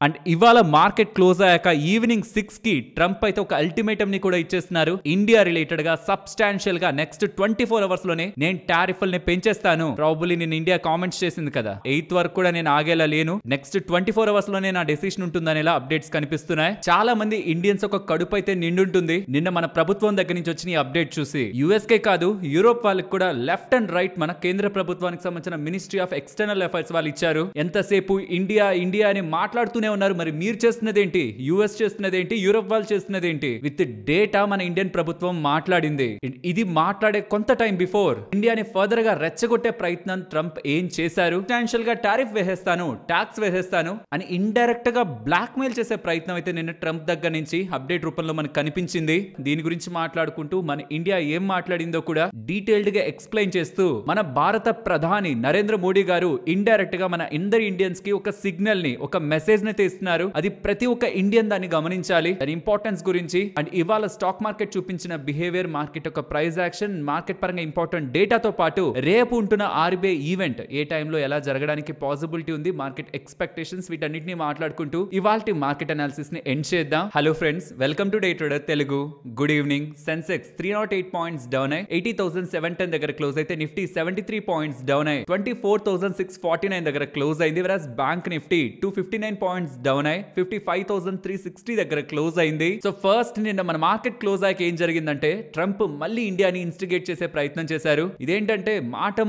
And ఇవాళ market close అయ్యాక evening 6 కి ట్రంప్ అయితే ఒక అల్టిమేటం ని కూడా ఇచ్చేస్తున్నారు. ఇండియా రిలేటెడ్ గా సబ్స్టాన్షియల్ గా నెక్స్ట్ 24 అవర్స్ లోనే నేను టారిఫ్ల్ని పెంచేస్తాను. ప్రాబబ్లీ నేను ఇండియా కామెంట్స్ చేసింది కదా, 8th వరకు కూడా నేను ఆగేలా లేను, నెక్స్ట్ 24 అవర్స్ లోనే నా డెసిషన్ ఉంటుందనేలా అప్డేట్స్ కనిపిస్తున్నాయి. చాలా మంది ఇండియన్స్ ఒక కడుపు అయితే నిండుంటుంది నిన్న మన ప్రభుత్వం దగ్గర నుంచి వచ్చిన ఈ అప్డేట్ చూసి. యుఎస్ కే కాదు, యూరోప్ వాళ్ళకి కూడా లెఫ్ట్ అండ్ రైట్ మన కేంద్ర ప్రభుత్వానికి సంబంధించిన మినిస్ట్రీ ఆఫ్ ఎక్స్టర్నల్ అఫైర్స్ వాళ్ళు ఇచ్చారు. ఎంతసేపు ఇండియా ఇండియా అని మాట్లాడుతూనే ఉన్నారు. మరి మీరు చేస్తున్నదేంటి, యుఎస్ చేస్తున్నదేంటి, యూరోప్ వాళ్ళు చేస్తున్నదేంటి? విత్ డేటా మన ఇండియన్ ప్రభుత్వం మాట్లాడింది. ఇది మాట్లాడే కొంత టైం బిఫోర్ ఇండియాని ఫర్దర్ గా రెచ్చగొట్టే ప్రయత్నం ట్రంప్ ఏం చేశారు? ఫైనాన్షియల్ గా టారిఫ్ వేసేస్తాను, ట్యాక్స్ వేసేస్తాను అని ఇండైరెక్ట్ గా బ్లాక్ మెయిల్ చేసే ప్రయత్నం అయితే నిన్న ట్రంప్ దగ్గర నుంచి అప్డేట్ రూపంలో మనకు కనిపించింది. దీని గురించి మాట్లాడుకుంటూ మన ఇండియా ఏం మాట్లాడిందో కూడా డీటెయిల్డ్ గా ఎక్స్ప్లెయిన్ చేస్తూ మన భారత ప్రధాని నరేంద్ర మోడీ గారు ఇండైరెక్ట్ గా మన అందరి ఇండియన్స్ కి ఒక సిగ్నల్ ని, ఒక మెసేజ్ ని ఇస్తున్నారు. అది ప్రతి ఒక్క ఇండియన్ దాన్ని గమనించాలి, దాని ఇంపార్టెన్స్ గురించి. అండ్ ఇవాళ స్టాక్ మార్కెట్ చూపించిన బిహేవియర్, మార్కెట్ యొక్క ప్రైస్ యాక్షన్, మార్కెట్ పరంగా ఇంపార్టెంట్ డేటాతో పాటు రేపు ఉంటున్న ఆర్బీఐ ఈవెంట్ ఏ టైంలో ఎలా జరగడానికి పాసిబిలిటీ ఉంది, మార్కెట్ ఎక్స్పెక్టేషన్స్, వీటన్నిటిని మాట్లాడుకుంటూ ఇవాల్టి మార్కెట్ అనాలిసిస్ ని ఎండ్ చేద్దాం. Hello friends, welcome to day trader Telugu. Good evening. Sensex 308 points down అయ్యి 80,710 దగ్గర క్లోజ్ అయితే, నిఫ్టీ 73 పాయింట్స్ డౌన్ అయ్యి 24,649 దగ్గర క్లోజ్ అయింది. వెరాస్ బ్యాంక్ నిఫ్టీ 259 పాయింట్స్ డౌన్ అయ్యి 55,360 దగ్గర క్లోజ్ అయింది. సో ఫస్ట్ నిన్న మన మార్కెట్ క్లోజ్ అయ్యాక ఏం జరిగిందంటే, ట్రంప్ మళ్ళీ ఇండియాని ఇన్స్టిగేట్ చేసే ప్రయత్నం చేశారు. ఇదేంటంటే మాట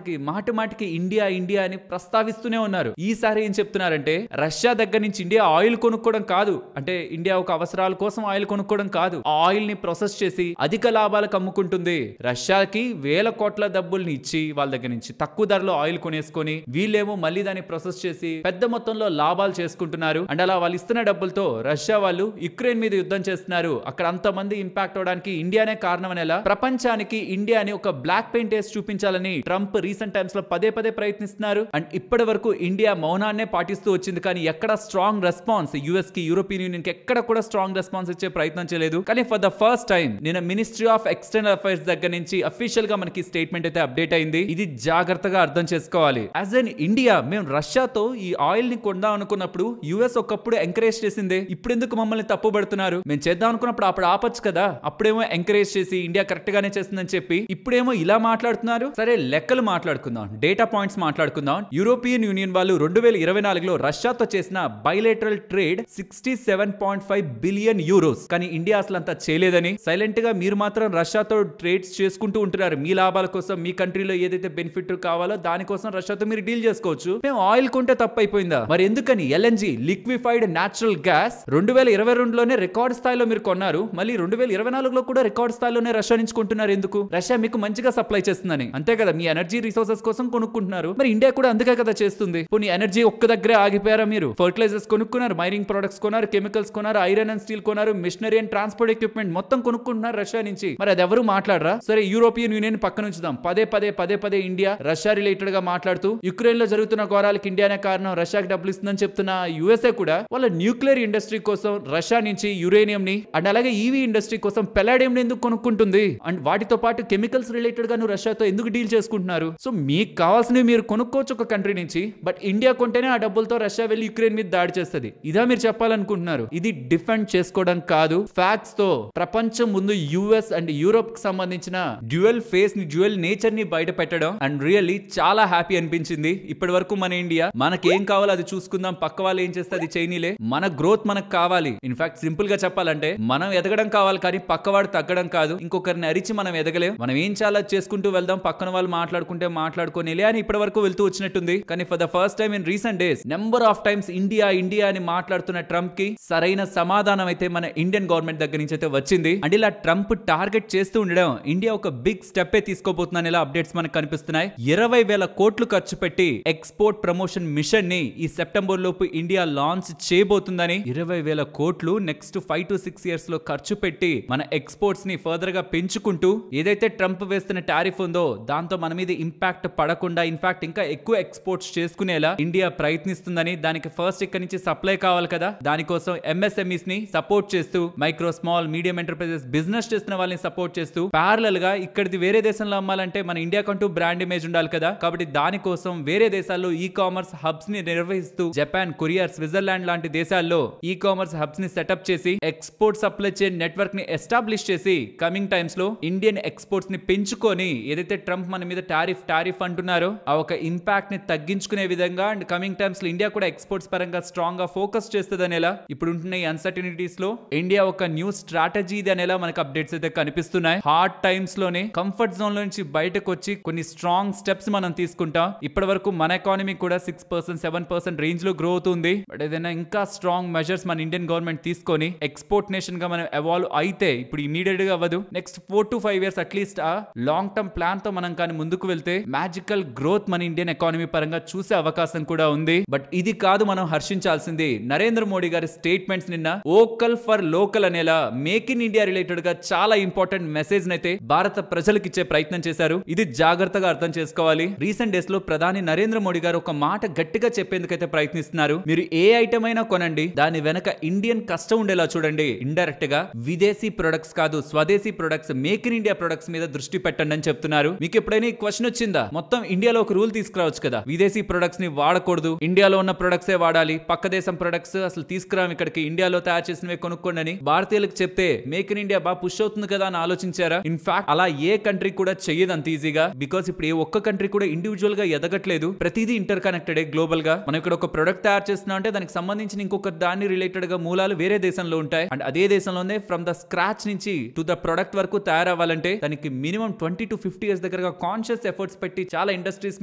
మాటికి ఇండియా ఇండియా అని ప్రస్తావిస్తూనే ఉన్నారు. ఈసారి ఏం చెప్తున్నారంటే, రష్యా దగ్గర నుంచి ఇండియా ఆయిల్ కొనుక్కోవడం కాదు, అంటే ఇండియా ఒక అవసరాల కోసం ఆయిల్ కొనుక్కోవడం కాదు, ఆయిల్ ని ప్రాసెస్ చేసి అధిక లాభాలకు అమ్ముకుంటుంది. రష్యాకి వేల కోట్ల డబ్బుల్ని ఇచ్చి వాళ్ళ దగ్గర నుంచి తక్కువ ధరలో ఆయిల్ కొనేసుకొని వీళ్ళేమో మళ్ళీ దాన్ని ప్రాసెస్ చేసి పెద్ద మొత్తంలో లాభాలు చేసుకుంటున్నారు. అండ్ అలా వాళ్ళు ఇస్తున్న డబ్బులతో రష్యా వాళ్ళు యుక్రెయిన్ మీద యుద్ధం చేస్తున్నారు. అక్కడ అంతమంది ఇంపాక్ట్ అవడానికి ఇండియానే కారణం అనేలా ప్రపంచానికి ఇండియాని ఒక బ్లాక్ పెయింట్ వేసి చూపించాలని ట్రంప్ రీసెంట్ టైమ్స్ లో పదే ప్రయత్నిస్తున్నారు. అండ్ ఇప్పటి వరకు ఇండియా మౌనాన్నే పాటిస్తూ వచ్చింది, కానీ ఎక్కడ స్ట్రాంగ్ రెస్పాన్స్ యుఎస్ కి, యూరోపియన్ యూనియన్ కి ఎక్కడ కూడా స్ట్రాంగ్ రెస్పాన్స్ ఇచ్చే ప్రయత్నం చేయలేదు. కానీ ఫర్ ద ఫస్ట్ టైం నిన్న మినిస్ట్రీ ఆఫ్ ఎక్స్టర్నల్ అఫైర్స్ దగ్గర నుంచి అఫీషియల్ గా మనకి స్టేట్మెంట్ అయితే అప్డేట్ అయింది. ఇది జాగ్రత్తగా అర్థం చేసుకోవాలి. యాజ్ ఎన్ ఇండియా మేము రష్యాతో ఈ ఆయిల్ ని కొందాం అనుకున్నప్పుడు యుఎస్ ఒకప్పుడు ఎంకరేజ్ చేసిందే, ఇప్పుడు ఎందుకు మమ్మల్ని తప్పుపడుతున్నారు? మేము చేద్దాం అనుకున్నప్పుడు అప్పుడు ఆపచ్చు కదా, అప్పుడేమో ఎంకరేజ్ చేసి ఇండియా కరెక్ట్ గానే చేస్తుందని చెప్పి ఇప్పుడేమో ఇలా మాట్లాడుతున్నారు. సరే లెక్కలు మాట్లాడుకుందాం, డేటా పాయింట్స్ మాట్లాడుకుందాం. యూరోపియన్ యూనియన్ వాళ్ళు 2024లో రష్యాతో చేసిన బైలేటరల్ ట్రేడ్ 67.5 బిలియన్ యూరోస్. కానీ ఇండియా అసలు అంతా చేయలేదని, సైలెంట్ గా మీరు మాత్రం రష్యాతో ట్రేడ్స్ చేసుకుంటూ ఉంటున్నారు. మీ లాభాల కోసం, మీ కంట్రీలో ఏదైతే బెనిఫిట్ కావాలో దానికోసం రష్యాతో మీరు డీల్ చేసుకోవచ్చు. మేము ఆయిల్ కొంటే తప్పైపోయిందా? మరి ఎందుకని ఎల్ఎన్జీ, లిక్విఫైడ్ న్యాచురల్ గ్యాస్ 2022లోనే రికార్డ్ స్థాయిలో మీరు కొన్నారు, మళ్ళీ 2024లో కూడా రికార్డ్ స్థాయిలోనే రష్యా నుంచి కొంటున్నారు. ఎందుకు? రష్యా మీకు మంచిగా సప్లై చేస్తుందని, అంతే కదా, మీ ఎనర్జీ రిసోర్సెస్ కోసం కొనుక్కుంటున్నారు. మరి ఇండియా కూడా అందుకే కదా చేస్తుంది. పోనీ ఎనర్జీ ఒక్క దగ్గరే ఆగిపోయారా? మీరు ఫర్టిలైజర్స్ కొనుక్కున్నారు, మైనింగ్ ప్రొడక్ట్స్ కొన్నారు, కెమికల్స్ కొన్నారు, ఐరన్ అండ్ స్టీల్ కొన్నారు, మిషనరీ అండ్ ట్రాన్స్పోర్ట్ ఎక్విప్మెంట్ మొత్తం కొనుక్కుంటున్నారు రష్యా నుంచి. మరి అది ఎవరు మాట్లాడరా? సరే యూరోపియన్ యూనియన్ పక్కన ఉంచుదాం. పదే ఇండియా రష్యా రిలేటెడ్ గా మాట్లాడుతూ యుక్రెయిన్ లో జరుగుతున్న ఘోరాలకి ఇండియానే కారణం, రష్యాకి డబ్బులు ఇస్తుందని చెప్తున్న యుఎస్ఏ కూడా వాళ్ళ న్యూక్లియర్ ఇండస్ట్రీ కోసం రష్యా నుంచి యురేనియం ని, అండ్ అలాగే ఈవీ ఇండస్ట్రీ కోసం పెలాడియం ని ఎందుకు కొనుక్కుంటుంది? అండ్ వాటితో పాటు కెమికల్స్ రిలేటెడ్ గా నువ్వు రష్యాతో ఎందుకు డీల్ చేసుకుంటున్నారు? సో మీకు కావాల్సినవి మీరు కొనుక్కోవచ్చు ఒక కంట్రీ నుంచి, బట్ ఇండియా కొంటేనే ఆ డబ్బులతో రష్యా వెళ్ళి యుక్రెయిన్ మీద దాడి చేస్తుంది. ఇదా మీరు చెప్పాలనుకుంటున్నారు? ఇది డిఫెండ్ చేసుకోవడం కాదు, ఫ్యాక్ట్స్ తో ప్రపంచం ముందు యుఎస్ అండ్ యూరోప్ కి సంబంధించిన డ్యూయల్ ఫేస్ ని, డ్యూయల్ నేచర్ ని బయట పెట్టడం. అండ్ రియల్లీ చాలా హ్యాపీ అనిపించింది. ఇప్పటి వరకు మన ఇండియా మనకేం కావాలో అది చూసుకుందాం, పక్క వాళ్ళు ఏం చేస్తే అది చైనీలే, మన గ్రోత్ మనకు కావాలి. ఇన్ఫాక్ట్ సింపుల్ గా చెప్పాలంటే మనం ఎదగడం కావాలి, కానీ పక్కవాడు తగ్గడం కాదు. ఇంకొకరిని అరిచి మనం ఎదగలేం. మనం ఏం చాలా చేసుకుంటూ వెళ్దాం, పక్కన వాళ్ళు మాట్లాడుకుంటే మాట్లాడుకొని అని ఇప్పటి వరకు వెళ్తూ వచ్చినట్టుంది. కానీ for the first time in recent days number of times India India అని మాట్లాడుతున్న ట్రంప్ కి సరైన సమాధానం అయితే మన ఇండియన్ గవర్నమెంట్ దగ్గర నుంచి అయితే వచ్చింది. అండ్ ఇలా ట్రంప్ టార్గెట్ చేస్తూ ఉండడం ఇండియా ఒక బిగ్ స్టెప్ తీసుకోబోతుందని ఇలా అప్డేట్స్ మనకు కనిపిస్తున్నాయి. 20,000 కోట్లు ఖర్చు పెట్టి ఎక్స్పోర్ట్ ప్రమోషన్ మిషన్ ని ఈ సెప్టెంబర్ లోపు ఇండియా లాంచ్ చేయబోతుందని, 20,000 కోట్లు నెక్స్ట్ 5 to 6 ఇయర్స్ లో ఖర్చు పెట్టి మన ఎక్స్పోర్ట్స్ ని ఫర్దర్ గా పెంచుకుంటూ, ఏదైతే ట్రంప్ వేస్తున్న టారిఫ్ ఉందో దాంతో మన మీద ఇంపాక్ట్ పడకుండా, ఇన్ఫాక్ట్ ఇంకా ఎక్కువ ఎక్స్పోర్ట్స్ చేసుకునేలా ఇండియా ప్రయత్నిస్తుందని, దానికి ఫస్ట్ ఇక్కడ నుంచి సప్లై కావాలి కదా, దానికోసం ఎంఎస్ఎంఈస్ ని సపోర్ట్ చేస్తూ, micro small medium enterprises business చేస్తున్న వాళ్ళని సపోర్ట్ చేస్తూ, ప్యారలల్ గా ఇక్కడిది వేరే దేశంలో అమ్మాలంటే మన ఇండియా కంటూ బ్రాండ్ ఇమేజ్ ఉండాలి కదా, కాబట్టి దానికోసం వేరే దేశాల్లో ఈ కామర్స్ హబ్స్ ని నిర్వహిస్తూ జపాన్, కొరియా, స్విట్జర్లాండ్ లాంటి దేశాల్లో ఈ కామర్స్ హబ్స్ ని సెటప్ చేసి ఎక్స్పోర్ట్ సప్లై చైన్ నెట్వర్క్ ని ఎస్టాబ్లిష్ చేసి కమింగ్ టైమ్స్ లో ఇండియన్ ఎక్స్పోర్ట్స్ ని పెంచుకొని ఏదైతే ట్రంప్ మన మీద టారిఫ్ అంటున్నారో ఆ ఒక ఇంపాక్ట్ ని తగ్గించుకునే విధంగా అండ్ కమింగ్ టైమ్స్ లో ఇండియా కూడా ఎక్స్పోర్ట్స్ పరంగా స్ట్రాంగ్ గా ఫోకస్ చేస్తుంది అనేలా ఇప్పుడు ఉంటున్న ఈ అన్సర్టనిటీస్ లో ఇండియా ఒక న్యూ స్ట్రాటజీ ఇది అనేలా మనకు అప్డేట్స్ అయితే కనిపిస్తున్నాయి. హార్డ్ టైమ్స్ లోనే కంఫర్ట్ జోన్ లో నుంచి బయటకు వచ్చి కొన్ని స్ట్రాంగ్ స్టెప్స్ మనం తీసుకుంటాం. ఇప్పటి వరకు మన ఎకానమీ కూడా 6% 7% రేంజ్ లో గ్రో అవుతుంది. బట్ ఏదైనా ఇంకా స్ట్రాంగ్ మెజర్స్ మన ఇండియన్ గవర్నమెంట్ తీసుకొని ఎక్స్పోర్ట్ నేషన్ గా మనం ఎవాల్వ్ అయితే ఇప్పుడు ఇమీడియట్ గా అవ్వదు. నెక్స్ట్ 4 to 5 years అట్లీస్ట్ ఆ లాంగ్ టర్మ్ ప్లాన్ తో మనం కానీ ముందుకు వెళ్తే మ్యాజికల్ గ్రోత్ మన ఇండియన్ ఎకానమీ పరంగా చూసే అవకాశం కూడా ఉంది. బట్ ఇది కాదు మనం హర్షించాల్సింది. నరేంద్ర మోడీ గారి స్టేట్మెంట్స్ నిన్న వోకల్ ఫర్ లోకల్ అనేలా మేక్ ఇన్ ఇండియా రిలేటెడ్ గా చాలా ఇంపార్టెంట్ మెసేజ్ నైతే భారత ప్రజలకు ఇచ్చే ప్రయత్నం చేశారు. ఇది జాగ్రత్తగా అర్థం చేసుకోవాలి. రీసెంట్ డేస్ లో ప్రధాని నరేంద్ర మోడీ గారు ఒక మాట గట్టిగా చెప్పేందుకైతే ప్రయత్నిస్తున్నారు. మీరు ఏ ఐటమ్ అయినా కొనండి, దాని వెనక ఇండియన్ కష్టం ఉండేలా చూడండి. ఇండైరెక్ట్ గా విదేశీ ప్రొడక్ట్స్ కాదు స్వదేశీ products make in India products మీద దృష్టి పెట్టండి అని చెప్తున్నారు. మీకు ఎప్పుడైనా ఈ క్వశ్చన్ వచ్చిందా? మొత్తం ఇండియాలో ఒక రూల్ తీసుకురావచ్చు కదా, విదేశీ ప్రొడక్ట్స్ ని వాడకూడదు, ఇండియాలో ఉన్న ప్రొడక్ట్సే వాడాలి, పక్క దేశం ప్రొడక్ట్స్ అసలు తీసుకురాం ఇక్కడికి, ఇండియాలో తయారు చేసినవే కొనుక్కోండి అని భారతీయులకు చెప్తే మేక్ ఇన్ ఇండియా బాగా పుష్ అవుతుంది కదా అని ఆలోచించారా? ఇన్ఫాక్ట్ అలా ఏ కంట్రీ కూడా చెయ్యదు అంత ఈజీగా. బికాస్ ఇప్పుడు ఏ ఒక్క కంట్రీ కూడా ఇండివిజువల్ గా ఎదగట్లేదు. ప్రతిదీ ఇంటర్ కనెక్టెడ్ గ్లోబల్ గా. మనం ఇక్కడ ఒక ప్రొడక్ట్ తయారు చేస్తున్నాం అంటే దానికి సంబంధించిన ఇంకొక దాన్ని రిలేటెడ్ గా మూలాలు వేరే దేశంలో ఉంటాయి. అండ్ అదే దేశంలోనే ఫ్రమ్ ద స్క్రాచ్ నుంచి టు ద ప్రొడక్ట్ వరకు తయారవ్వాలంటే దానికి మినిమం 20 to 50 years దగ్గరగా కాన్షియస్ ఎఫర్ట్స్ పెట్టి చాలా ఇండస్ట్రీస్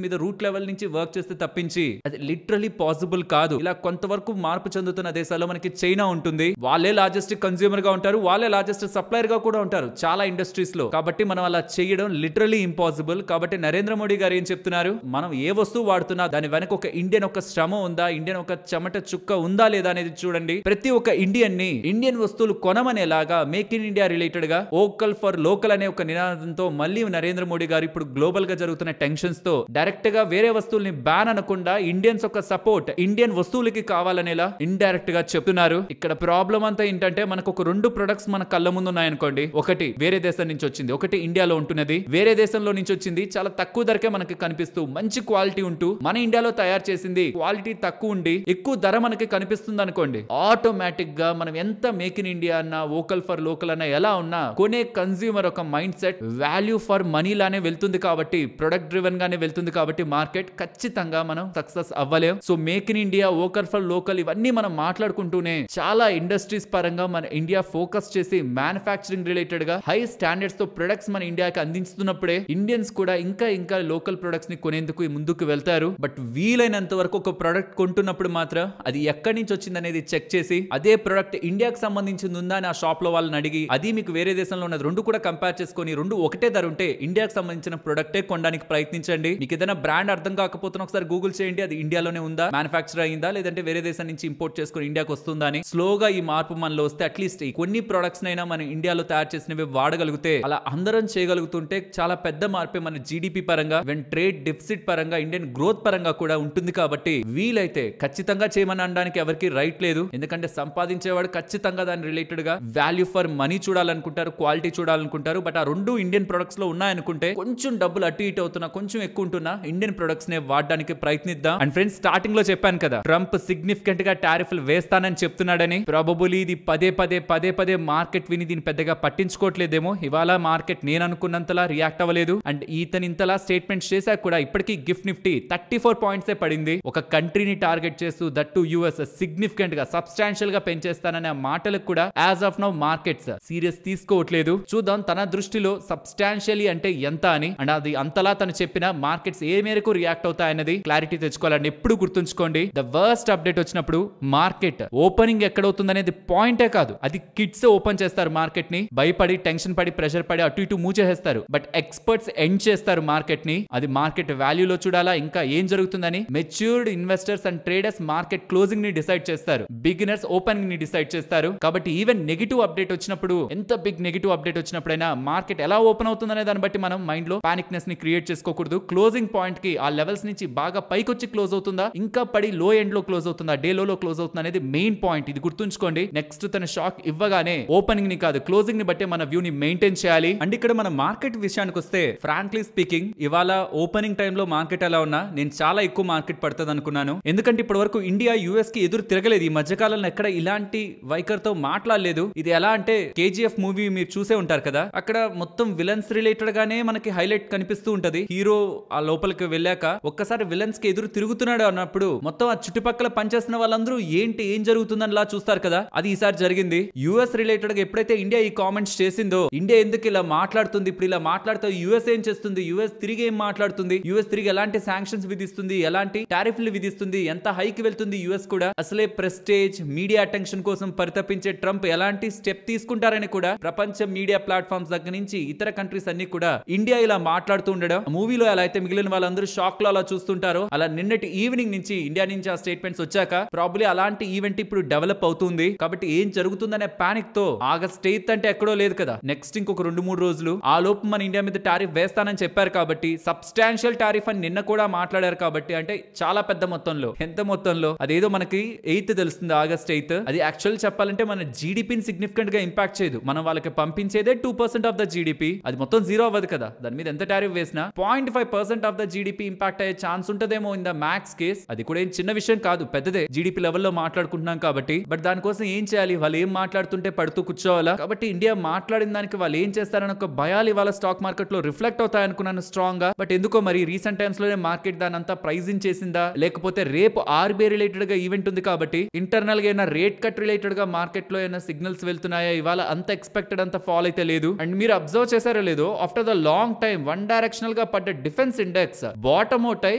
మీద రూట్ లెవెల్ నుంచి వర్క్ చేస్తే తప్పించి అది లిటరలీ పాసిబుల్ కాదు. ఇలా కొంతవరకు మార్పు చెందుతున్న దేశాల్లో మనకి చైనా ఉంటుంది. వాళ్ళే లార్జెస్ట్ కన్స్యూమర్ గా ఉంటారు, వాళ్ళే లార్జెస్ట్ సప్లయర్ గా కూడా ఉంటారు చాలా ఇండస్ట్రీస్ లో. కాబట్టి మనం అలా చేయడం లిటరలీ ఇంపాసిబుల్. కాబట్టి నరేంద్ర మోడీ గారు ఏం చెప్తున్నారు, మనం ఏ వస్తువు వాడుతున్నా దాని వెనక ఒక ఇండియన్ ఒక శ్రమ ఉందా, ఇండియన్ ఒక చెమట చుక్క ఉందా లేదా అనేది చూడండి. ప్రతి ఒక్క ఇండియన్ వస్తువులు కొనమనేలాగా మేక్ ఇన్ ఇండియా రిలేటెడ్ గా వోకల్ ఫర్ లోకల్ అనే ఒక నినాదంతో మళ్ళీ నరేంద్ర మోడీ గారు ఇప్పుడు గ్లోబల్ గా జరుగుతున్న టెన్షన్స్ తో డైరెక్ట్ గా వేరే వస్తువుల్ని బ్యాన్ అనకుండా ఇండియన్స్ ఒక సపోర్ట్ ఇండియన్ వస్తువులకి కావాలనేలా ఇండైరెక్ట్ గా చెప్తున్నారు. ఇక్కడ ప్రాబ్లం అంతా ఏంటంటే మనకు ఒక 2 ప్రొడక్ట్స్ మన కళ్ళ ముందు ఉన్నాయనుకోండి. ఒకటి వేరే దేశం నుంచి వచ్చింది, ఒకటి ఇండియాలో ఉంటున్నది. వేరే దేశంలో నుంచి వచ్చింది చాలా తక్కువ ధరకే మనకి కనిపిస్తూ మంచి క్వాలిటీ ఉంటూ మన ఇండియాలో తయారు చేసింది క్వాలిటీ తక్కువ ఉండి ఎక్కువ ధర మనకి కనిపిస్తుంది అనుకోండి. ఆటోమేటిక్ గా మనం ఎంత మేక్ ఇన్ ఇండియా అన్నా వోకల్ ఫర్ లోకల్ అన్నా ఎలా ఉన్నా కొనే కన్స్యూమర్ ఒక mind set value for money లానే వెళ్తుంది. కాబట్టి ప్రొడక్ట్ డ్రివెన్ గానే వెళ్తుంది. కాబట్టి మార్కెట్ ఖచ్చితంగా మనం సక్సెస్ అవ్వలేం. So make in India vocal for local ఇవన్నీ మనం మాట్లాడుకుంటూనే చాలా ఇండస్ట్రీస్ పరంగా మన ఇండియా ఫోకస్ చేసి మ్యానుఫ్యాక్చరింగ్ రిలేటెడ్ గా హై స్టాండర్డ్స్ తో ప్రొడక్ట్స్ మన ఇండియాకి అందిస్తున్నప్పుడే ఇండియన్స్ కూడా ఇంకా లోకల్ ప్రొడక్ట్స్ ని కొనేందుకు ముందుకు వెళ్తారు. బట్ వీలైనంత వరకు ఒక ప్రొడక్ట్ కొంటున్నప్పుడు మాత్రం అది ఎక్కడి నుంచి వచ్చింది అనేది చెక్ చేసి అదే ప్రొడక్ట్ ఇండియాకి సంబంధించింది ఉందా అని ఆ షాప్ లో వాళ్ళని అడిగి అది మీకు వేరే దేశంలో ఉన్నది 2 కూడా కంపేర్ చేసుకొని 2 ఒకటే ధర ఉంటే ఇండియాకి సంబంధించిన ప్రొడక్టే కొనడానికి ప్రయత్నించండి. మీకు ఏదైనా బ్రాండ్ అర్థం కాకపోతే ఒకసారి గూగుల్ చేయండి, అది ఇండియాలోనే ఉందా, మ్యానుఫ్యాక్చర్ అయిందా, లేదంటే వేరే దేశం నుంచి ఇంపోర్ట్ చేసుకుని ఇండియాకి వస్తుందా అని. స్లోగా ఈ మార్పు మనలో వస్తే అట్లీస్ట్ కొన్ని ప్రొడక్ట్స్ అయినా మనం ఇండియాలో తయారు చేసినవి వాడగలిగితే అలా అందరం చేయగలుగుతుంటే చాలా పెద్ద మార్పే మన జీడిపి పరంగా ట్రేడ్ డెఫిసిట్ పరంగా ఇండియన్ గ్రోత్ పరంగా కూడా ఉంటుంది. కాబట్టి వీలైతే ఖచ్చితంగా చేయమని అనడానికి ఎవరికి రైట్ లేదు. ఎందుకంటే సంపాదించేవాడు ఖచ్చితంగా దాని రిలేటెడ్ గా వాల్యూ ఫర్ మనీ చూడాలనుకుంటారు, క్వాలిటీ చూడాలనుకుంటారు. బట్ ఆ 2 ఇండియన్ ప్రొడక్ట్స్ లో ఉన్నాయనుకుంటే కొంచెం డబ్బులు అటు ఇటు అవుతున్నా, కొంచెం ఎక్కువ ఉంటున్నా ఇండియన్ ప్రొడక్ట్స్ నే వాడడానికి ప్రయత్నిద్దాం. అండ్ ఫ్రెండ్స్ స్టార్టింగ్ లో చెప్పాను కదా ట్రంప్ సిగ్నిఫికెంట్ గా టారిఫ్లు వేస్తానని చెప్తున్నాడని. ప్రాబబులీ ఇది పదే మార్కెట్ విని దీన్ని పెద్దగా పట్టించుకోవట్లేదేమో. ఇవాళ మార్కెట్ నేను అనుకున్నంతలా రియాక్ట్ అవ్వలేదు. అండ్ ఇంతలా స్టేట్మెంట్స్ చేశాక కూడా ఇప్పటికీ గిఫ్ట్ నిఫ్టీ 34 పాయింట్స్ పడింది. ఒక కంట్రీని టార్గెట్ చేస్తూ దట్టు యుఎస్ సిగ్నిఫికెంట్ గా సబ్స్టాన్షియల్ గా పెంచేస్తాననే మాటలకు కూడా as of now markets serious తీసుకోవట్లేదు. చూద్దాం తన దృష్టిలో సబ్స్టాన్షియలీ అంటే ఎంత అని. అండ్ అది అంతలా తను చెప్పిన మార్కెట్స్ ఏ మేరకు రియాక్ట్ అవుతాయన్నది క్లారిటీ తెచ్చుకోవాలని ఎప్పుడు గుర్తుంచుకోండి. ద వర్స్ట్ అప్డేట్ వచ్చినప్పుడు మార్కెట్ ఓపెనింగ్ ఎక్కడవుతుంది అనేది పాయింటే కాదు, అది కిడ్స్ ఓపెన్ చేస్తారు మార్కెట్ ని, భయపడి టెన్షన్ పడి ప్రెషర్ పడి అటు ఇటు మూవ్ చేస్తారు. బట్ ఎక్స్పర్ట్స్ ఎండ్ చేస్తారు మార్కెట్ ని. అది మార్కెట్ వాల్యూలో చూడాలా ఇంకా ఏం జరుగుతుందని. Matured investors and traders market closing ని డిసైడ్ చేస్తారు, బిగినర్స్ ఓపెనింగ్ ని డిసైడ్ చేస్తారు. కాబట్టి ఈవెన్ నెగిటివ్ అప్డేట్ వచ్చినప్పుడు, ఎంత బిగ్ నెగిటివ్ అప్డేట్ వచ్చినప్పుడైనా మార్కెట్ ఎలా ఓపెన్ అవుతుందనే దాన్ని బట్టి మనం మైండ్ లో పానిక్నెస్ ని క్రియేట్ చేసుకోకూడదు. క్లోజింగ్ పాయింట్ కి ఆ లెవెల్స్ నుంచి బాగా పైకొచ్చి క్లోజ్ అవుతుందా, ఇంకా పడి లో ఎండ్ లో క్లోజ్ అవుతుందా, డే లో క్లోజ్ అవుతుందా అనేది మెయిన్ పాయింట్. ఇది గుర్తుంచుకోండి. నెక్స్ట్ తన షాక్ ఇవ్వగానే ఓపెనింగ్ ని కాదు క్లోజింగ్ ని బట్టే మన వ్యూ ని మెయింటైన్ చేయాలి. అండ్ ఇక్కడ మన మార్కెట్ విషయానికి వస్తే ఫ్రాంక్లీ స్పీకింగ్ ఇవాళ ఓపెనింగ్ టైంలో మార్కెట్ ఎలా ఉన్నా నేను చాలా ఎక్కువ మార్కెట్ పడుతుంది అనుకున్నాను. ఎందుకంటే ఇప్పటి వరకు ఇండియా ఇండియా యుఎస్ కి ఎదురు తిరగలేదు ఈ మధ్యకాలంలో, ఎక్కడ ఇలాంటి వైఖరితో మాట్లాడలేదు. ఇది ఎలా అంటే కేజీఎఫ్ మూవీ మీరు చూసే ఉంటారు కదా, అక్కడ మొత్తం విలన్స్ రిలేటెడ్ గానే మనకి హైలైట్ కనిపిస్తూ ఉంటది. హీరో ఆ లోపలికి వెళ్ళాక ఒక్కసారి విలన్స్ కి ఎదురు తిరుగుతున్నాడు అన్నప్పుడు మొత్తం ఆ చుట్టుపక్కల పనిచేస్తున్న వాళ్ళందరూ ఏంటి ఏం జరుగుతుందని లా చూస్తారు కదా, అది ఈసారి జరిగింది. యుఎస్ రిలేటెడ్ గా ఎప్పుడైతే ఇండియా ఈ కామెంట్స్ చేసిందో, ఇండియా ఎందుకు ఇలా మాట్లాడుతుంది, ఇప్పుడు ఇలా మాట్లాడుతూ యుఎస్ ఏం చేస్తుంది, యుఎస్ తిరిగి ఏం మాట్లాడుతుంది, యుఎస్ తిరిగి ఎలాంటి శాంక్షన్స్ విధిస్తుంది, ఎలాంటి టారిఫ్లు విధిస్తుంది, ఎంత హైకి వెళ్తుంది యుఎస్ కూడా, అసలే ప్రెస్టేజ్ మీడియా అటెన్షన్ కోసం పరితపించే ట్రంప్ ఎలాంటి స్టెప్ తీసుకుంటారని కూడా ప్రపంచ మీడియా ప్లాట్ఫామ్స్ దగ్గర నుంచి ఇతర కంట్రీస్ అన్ని కూడా ఇండియా ఇలా మాట్లాడుతూ ఉండడం, మూవీలో ఎలా అయితే మిగిలిన వాళ్ళందరూ షాక్ లో అలా చూస్తుంటారో, అలా నిన్నటి ఈవినింగ్ నుంచి ఇండియా నుంచి ఆ స్టేట్మెంట్స్ వచ్చాక ప్రాబ్లీ అలాంటి ఈవెంట్ ఇప్పుడు డెవలప్ అవుతుంది. కాబట్టి ఏం జరుగుతుందనే పానిక్ తో ఆగస్ట్ 8 అంటే ఎక్కడో లేదు కదా, నెక్స్ట్ ఇంకొక 2-3 రోజులు ఆ లోపు మన ఇండియా మీద టారిఫ్ వేస్తానని చెప్పారు కాబట్టి, సబ్స్టాన్షియల్ టారిఫ్ అని నిన్న కూడా మాట్లాడారు కాబట్టి, అంటే చాలా పెద్ద మొత్తంలో, ఎంత మొత్తంలో అదేదో మనకి 8 తెలుస్తుంది, ఆగస్ట్ 8. అది యాక్చువల్ చెప్పాలంటే మన జీడిపిని సిగ్నిఫికెంట్ గా ఇంపాక్ట్ చేయదు, మనం వాళ్ళకి పంపించేదే 2% ఆఫ్ ద జీడిపి, అది మొత్తం జీరో అవ్వదు కదా, దాని మీద ఎంత టారిఫ్ వేసినా 0.5% ఆఫ్ ద జీడిపి ఇంపాక్ట్ అయ్యే ఛాన్స్ ఉంటదేమో ఇన్ ద మ్యాక్స్ కేస్. అది కూడా ఏం చిన్న విషయం కాదు, పెద్దదే, జీడిపి లెవెల్లో మాట్లాడుకుంటున్నాం కాబట్టి. బట్ దానికోసం ఏం చేయాలి, వాళ్ళు ఏం మాట్లాడుతుంటే పడుతూ కూర్చోవాలా, కాబట్టి ఇండియా మాట్లాడిన దానికి వాళ్ళు ఏం చేస్తారని ఒక భయాలు ఇవాళ స్టాక్ మార్కెట్ లో రిఫ్లెక్ట్ అవుతాయనుకున్నాను స్ట్రాంగ్ గా. బట్ ఎందుకో మరి రీసెంట్ టైమ్స్ లోనే మార్కెట్ దాని అంతా ప్రైజింగ్ చేసిందా, లేకపోతే రేపు ఆర్బీఐ రిలేటెడ్ గా ఈవెంట్ ఉంది కాబట్టి ఇంటర్నల్ గా ఏమైనా రేట్ కట్ రిలేటెడ్ గా మార్కెట్ లో ఏమైనా సిగ్నల్స్ వెళ్తున్నాయా, ఇవాళ అంత ఎక్స్పెక్టెడ్ అంత ఫాల్ అయితే లేదు. అండ్ మీరు అబ్జర్వ్ చేశారో లేదో, after the long time one directional గా పడ్డ డిఫెన్స్ ఇండెక్స్ బాటమ్ అవుట్ అయి